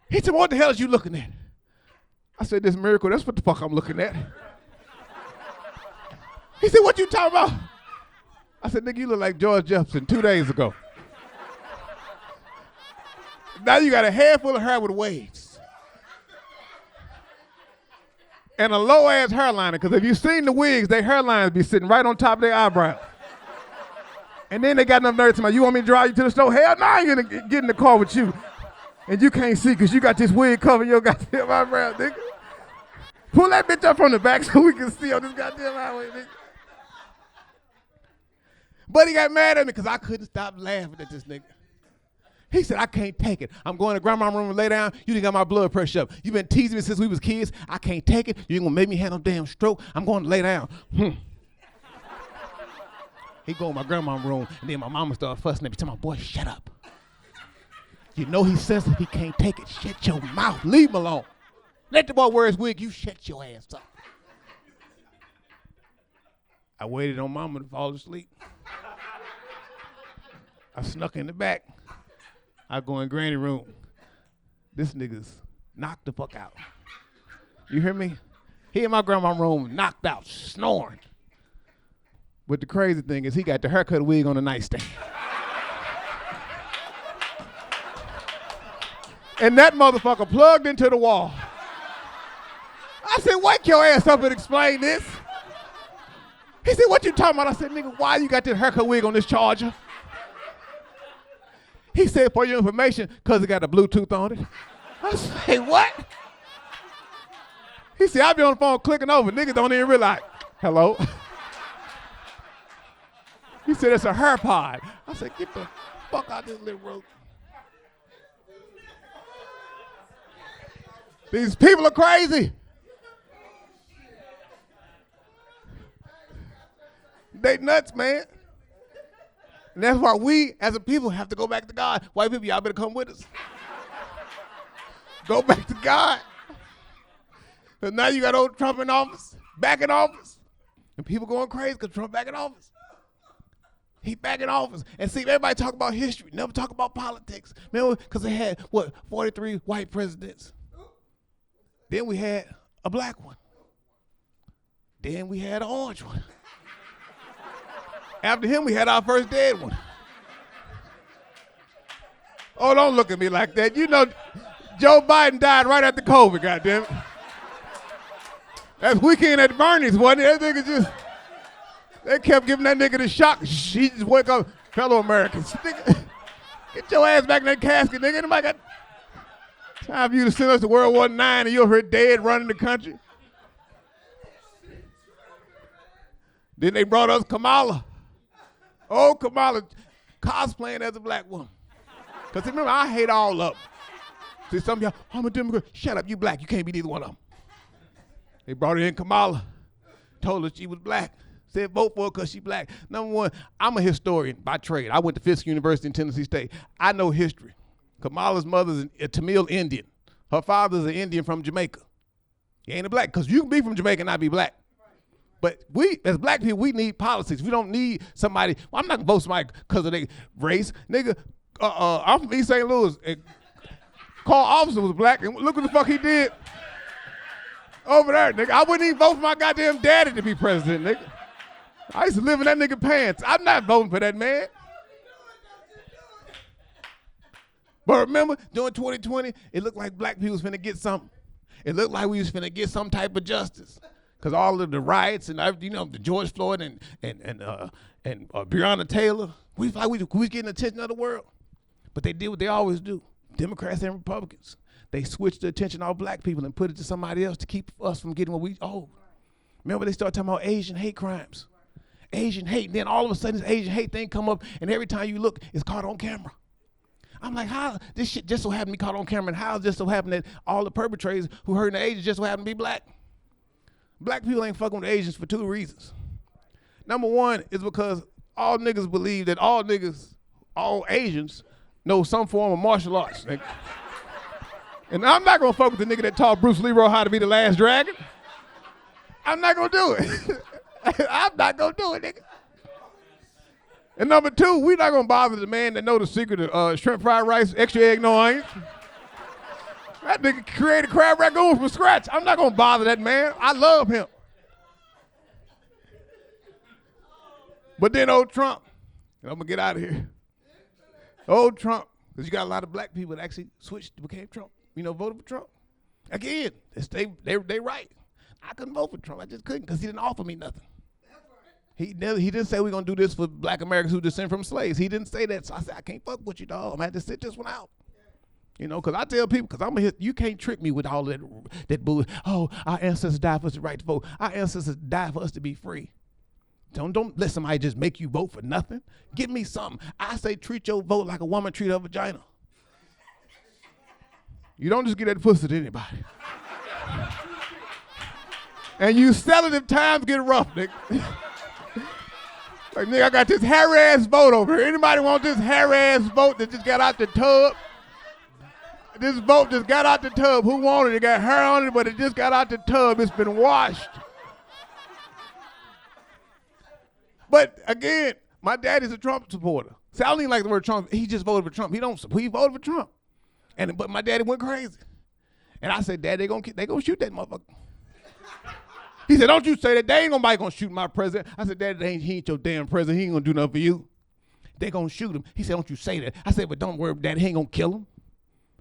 He said, what the hell is you looking at? I said, this miracle, that's what the fuck I'm looking at. He said, what you talking about? I said, nigga, you look like George Jefferson 2 days ago. Now you got a head full of hair with waves. And a low-ass hairliner, because if you've seen the wigs, their hairlines be sitting right on top of their eyebrows. And then they got enough nerve to me, you want me to drive you to the store? Hell no, I ain't gonna get in the car with you. And you can't see because you got this wig covering your goddamn eyebrows, nigga. Pull that bitch up from the back so we can see on this goddamn highway, nigga. But he got mad at me because I couldn't stop laughing at this nigga. He said, I can't take it. I'm going to grandma's room and lay down. You done got my blood pressure up. You been teasing me since we was kids. I can't take it. You ain't gonna make me have no damn stroke. I'm going to lay down. He go in my grandma's room, and then my mama started fussing at me, telling my boy, shut up. You know he's sensitive. He can't take it. Shut your mouth. Leave him alone. Let the boy wear his wig. You shut your ass up. I waited on mama to fall asleep. I snuck in the back. I go in granny room. This nigga's knocked the fuck out. You hear me? He in my grandma's room, knocked out, snoring. But the crazy thing is he got the haircut wig on the nightstand. And that motherfucker plugged into the wall. I said, wake your ass up and explain this. He said, what you talking about? I said, nigga, why you got this haircut wig on this charger? He said, for your information, because it got a Bluetooth on it. I said, what? He said, I be on the phone clicking over. Niggas don't even realize. Hello? He said, it's a hair pod. I said, get the fuck out this little room. These people are crazy. They nuts, man. And that's why we, as a people, have to go back to God. White people, y'all better come with us. Go back to God. Because now you got old Trump in office, back in office. And people going crazy because Trump back in office. He back in office. And see, everybody talk about history, never talk about politics. Remember, because they had, 43 white presidents. Then we had a black one. Then we had an orange one. After him, we had our first dead one. Oh, don't look at me like that. You know, Joe Biden died right after COVID, goddammit. That's Weekend at Bernie's, wasn't it? That nigga just, they kept giving that nigga the shock. She just wake up, fellow Americans. Nigga, get your ass back in that casket, nigga. Anybody got time for you to send us to World War IX and you're here dead running the country? Then they brought us Kamala. Oh, Kamala cosplaying as a black woman. Because remember, I hate all of them. See, some of y'all, I'm a Democrat. Shut up, you black. You can't be neither one of them. They brought her in Kamala, told her she was black. Said vote for her because she black. Number one, I'm a historian by trade. I went to Fisk University in Tennessee State. I know history. Kamala's mother's a Tamil Indian. Her father's an Indian from Jamaica. He ain't a black, because you can be from Jamaica and not be black. But we, as black people, we need politics. We don't need somebody. Well, I'm not gonna vote somebody because of their race. Nigga, I'm from East St. Louis. And call officer was black, and look what the fuck he did over there, nigga. I wouldn't even vote for my goddamn daddy to be president, nigga. I used to live in that nigga pants. I'm not voting for that man. But remember, during 2020, it looked like black people was finna get something. It looked like we was finna get some type of justice. Because all of the riots and, you know, the George Floyd and Breonna Taylor, we was getting attention of the world. But they did what they always do. Democrats and Republicans. They switched the attention off black people and put it to somebody else to keep us from getting what we owe. Remember, they started talking about Asian hate crimes. Asian hate. And then all of a sudden this Asian hate thing come up, and every time you look, it's caught on camera. I'm like, how this shit just so happened to be caught on camera, and how it just so happened that all the perpetrators who hurt the Asians just so happen to be black? Black people ain't fucking with Asians for 2 reasons. Number one is because all niggas believe that all Asians know some form of martial arts. And I'm not gonna fuck with the nigga that taught Bruce Leroy how to be the last dragon. I'm not gonna do it. I'm not gonna do it, nigga. And number 2, we not gonna bother the man that know the secret of shrimp fried rice, extra egg, no onions. That nigga created crab ragoon from scratch. I'm not gonna bother that man. I love him. But then old Trump, and I'm gonna get out of here. Old Trump, because you got a lot of black people that actually switched, became Trump, voted for Trump. Again, they right. I couldn't vote for Trump. I just couldn't because he didn't offer me nothing. He didn't say we're going to do this for black Americans who descend from slaves. He didn't say that. So I said, I can't fuck with you, dog. I'm going to have to sit this one out. Because I tell people, because you can't trick me with all that bull. Oh, our ancestors died for us the right to vote. Our ancestors died for us to be free. Don't let somebody just make you vote for nothing. Give me something. I say treat your vote like a woman treat her vagina. You don't just get that pussy to anybody. And you sell it if times get rough, nigga. Like, nigga, I got this hairy-ass vote over here. Anybody want this hairy-ass vote that just got out the tub? This vote just got out the tub. Who wanted it? It got hair on it, but it just got out the tub. It's been washed. But again, my daddy's a Trump supporter. See, I don't even like the word Trump. He just voted for Trump. He voted for Trump. But my daddy went crazy. And I said, Dad, they gonna shoot that motherfucker. He said, don't you say that. They ain't nobody gonna shoot my president. I said, Dad, he ain't your damn president. He ain't gonna do nothing for you. They gonna shoot him. He said, don't you say that. I said, but don't worry, Dad, he ain't gonna kill him.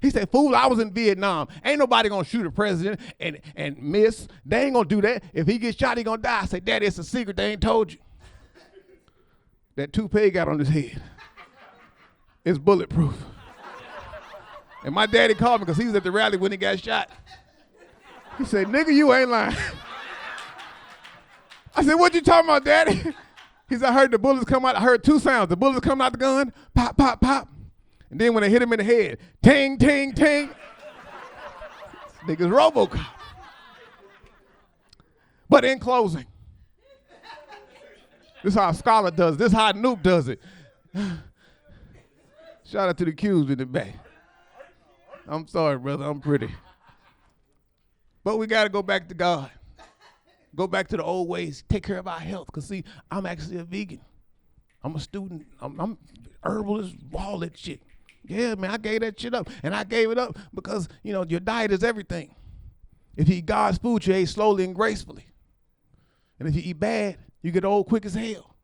He said, fool, I was in Vietnam. Ain't nobody gonna shoot a president and miss. They ain't gonna do that. If he gets shot, he gonna die. I said, Dad, it's a secret. They ain't told you. That toupee he got on his head is bulletproof. And my daddy called me because he was at the rally when he got shot. He said, nigga, you ain't lying. I said, what you talking about, Daddy? He said, I heard the bullets come out. I heard 2 sounds. The bullets coming out the gun, pop, pop, pop. And then when they hit him in the head, ting, ting, ting. This nigga's RoboCop. But in closing, this is how Scholar does it. This is how Noob does it. Shout out to the Qs in the back. I'm sorry, brother. I'm pretty. But we got to go back to God. Go back to the old ways. Take care of our health. Because, see, I'm actually a vegan. I'm a student. I'm herbalist, all that shit. Yeah, man, I gave that shit up. And I gave it up because, your diet is everything. If you eat God's food, you age slowly and gracefully. And if you eat bad, you get old quick as hell.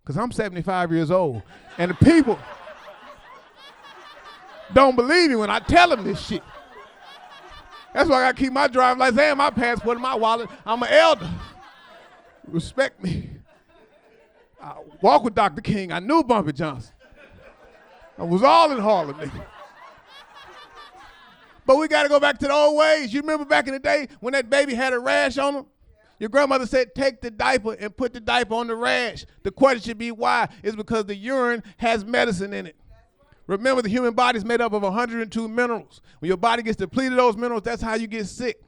Because I'm 75 years old. And the people don't believe me when I tell them this shit. That's why I got to keep my driving license and my passport in my wallet. I'm an elder. Respect me. I walk with Dr. King. I knew Bumpy Johnson. I was all in Harlem, nigga. But we got to go back to the old ways. You remember back in the day when that baby had a rash on him? Your grandmother said, take the diaper and put the diaper on the rash. The question should be why? It's because the urine has medicine in it. Remember, the human body is made up of 102 minerals. When your body gets depleted of those minerals, that's how you get sick.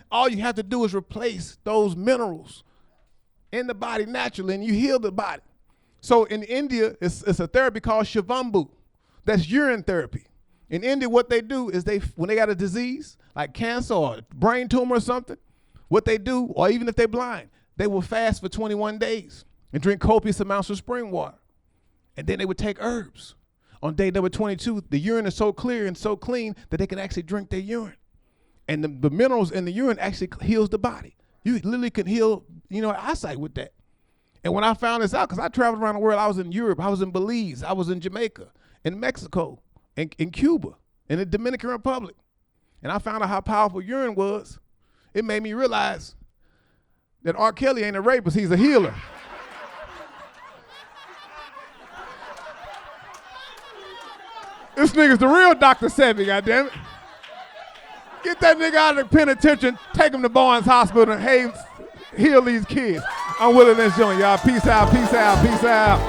All you have to do is replace those minerals in the body naturally, and you heal the body. So in India, it's a therapy called Shivambu. That's urine therapy. In India, what they do is when they got a disease, like cancer or brain tumor or something, what they do, or even if they're blind, they will fast for 21 days and drink copious amounts of spring water. And then they would take herbs. On day number 22, the urine is so clear and so clean that they can actually drink their urine. And the minerals in the urine actually heals the body. You literally can heal, eyesight with that. And when I found this out, because I traveled around the world, I was in Europe, I was in Belize, I was in Jamaica, in Mexico, in Cuba, in the Dominican Republic. And I found out how powerful urine was. It made me realize that R. Kelly ain't a rapist, he's a healer. This nigga's the real Dr. Sebi, goddammit. Get that nigga out of the penitentiary, take him to Barnes Hospital and heal these kids. I'm Willie Lynch Jr. Y'all, peace out, peace out, peace out.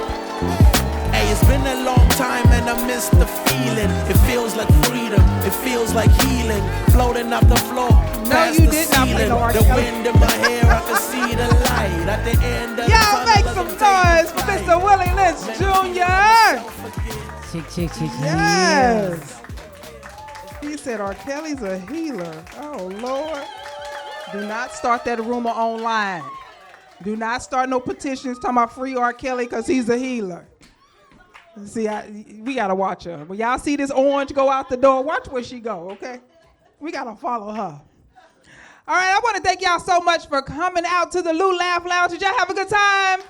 Hey, it's been a long time and I miss the feeling. It feels like freedom, it feels like healing. Floating up the floor, past you the did not play ceiling. no R. The Kelly. wind in my hair, I can see the light at the end of the Y'all tunnel make of some the noise for light. Mr. Willie Lynch Jr. Chick. Yes. He said R. Kelly's a healer. Oh, Lord. Do not start that rumor online. Do not start no petitions talking about free R. Kelly because he's a healer. See, we got to watch her. When y'all see this orange go out the door, watch where she go, okay? We got to follow her. All right, I want to thank y'all so much for coming out to the Lou Laugh Lounge. Did y'all have a good time?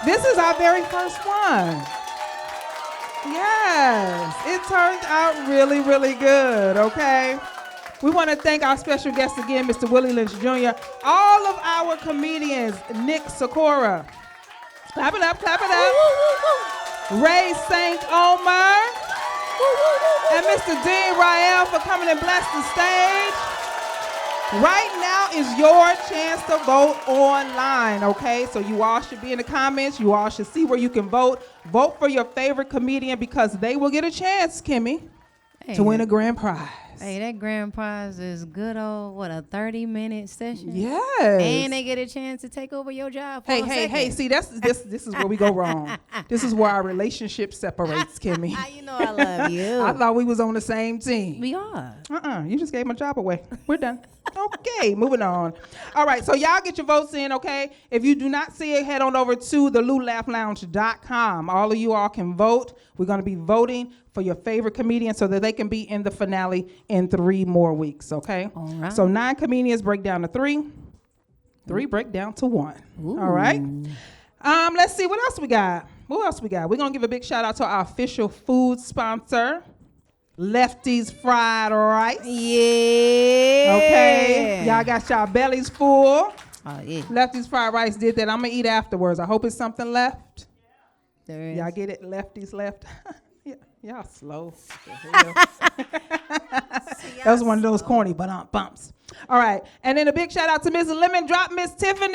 This is our very first one. Yes, it turned out really, really good, okay? We want to thank our special guest again, Mr. Willie Lynch Jr., all of our comedians, Nick Sykora. Clap it up, clap it up. Ray St. Omer. And Mr. Dean Rael for coming and bless the stage. Right now is your chance to vote online, okay? So you all should be in the comments. You all should see where you can vote. Vote for your favorite comedian because they will get a chance, Kimmy, to win a grand prize. Hey, that grand prize is good old, what, a 30-minute session? Yes. And they get a chance to take over your job for a second. Hey, see, this is where we go wrong. This is where our relationship separates, Kimmy. You know I love you. I thought we was on the same team. We are. You just gave my job away. We're done. Okay, moving on. All right, so y'all get your votes in, okay? If you do not see it, head on over to the LouLaughLounge.com. All of you all can vote. We're going to be voting for your favorite comedian so that they can be in the finale in 3 more weeks, okay? All right. So 9 comedians break down to 3. 3 break down to 1. Ooh. All right? Let's see what else we got. What else we got? We're going to give a big shout out to our official food sponsor, Lefty's Fried Rice. Yeah. Okay. Y'all got y'all bellies full. Oh, yeah. Lefty's Fried Rice did that. I'm going to eat afterwards. I hope it's something left. There is. Y'all get it? Lefty's left. Yeah, y'all slow. That was one of those corny bumps. All right. And then a big shout out to Miss Lemon Drop, Miss Tiffany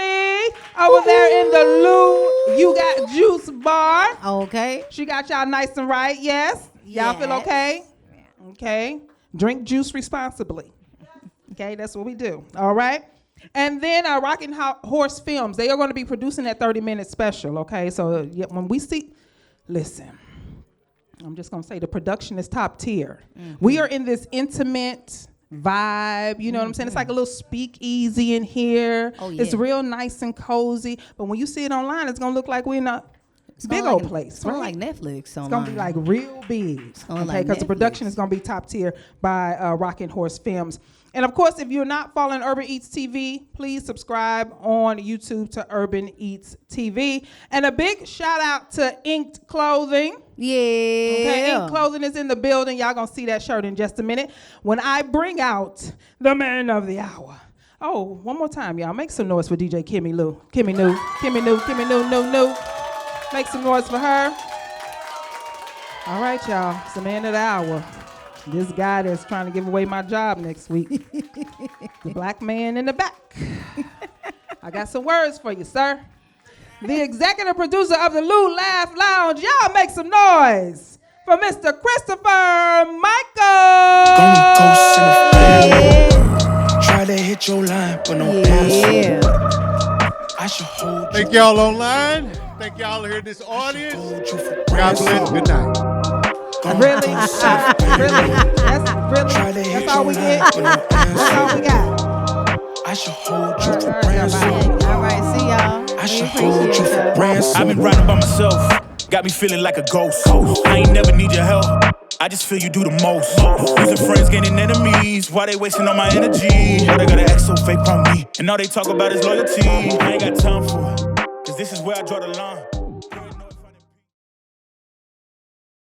over there in the Lou You Got Juice bar. Okay. She got y'all nice and right, yes? Y'all feel okay? Okay. Drink juice responsibly. Okay, that's what we do. All right. And then Rockin' Horse Films, they are going to be producing that 30-minute special, okay? So when we see, listen, I'm just going to say the production is top tier. Mm-hmm. We are in this intimate vibe, you know what I'm saying? It's like a little speakeasy in here. Oh, yeah. It's real nice and cozy. But when you see it online, it's going to look like we're in a big old place. It's like Netflix online. It's going to be like real big, okay? Because the production is going to be top tier by Rockin' Horse Films. And of course, if you're not following Urban Eats TV, please subscribe on YouTube to Urban Eats TV. And a big shout out to Inked Clothing. Yeah. Okay, Inked Clothing is in the building. Y'all gonna see that shirt in just a minute when I bring out the man of the hour. Oh, one more time, y'all. Make some noise for DJ Kimmy Lou. Kimmy New. Make some noise for her. All right, y'all. It's the man of the hour. This guy that's trying to give away my job next week. The black man in the back. I got some words for you, sir. The executive producer of the Lou Laugh Lounge. Y'all make some noise for Mr. Christopher Michael. Try to hit your line, but no answer. I should hold you. Thank y'all online. Thank y'all here in this audience. God bless. Good night. Really? That's all we get? That's all we got. I should hold you for ransom. All right, see y'all. I should hold you for ransom. I've been riding by myself, got me feeling like a ghost. I ain't never need your help, I just feel you do the most. Losing friends, gaining enemies, why they wasting all my energy? Why they gotta act so fake on me, and all they talk about is loyalty. I ain't got time for it, cause this is where I draw the line.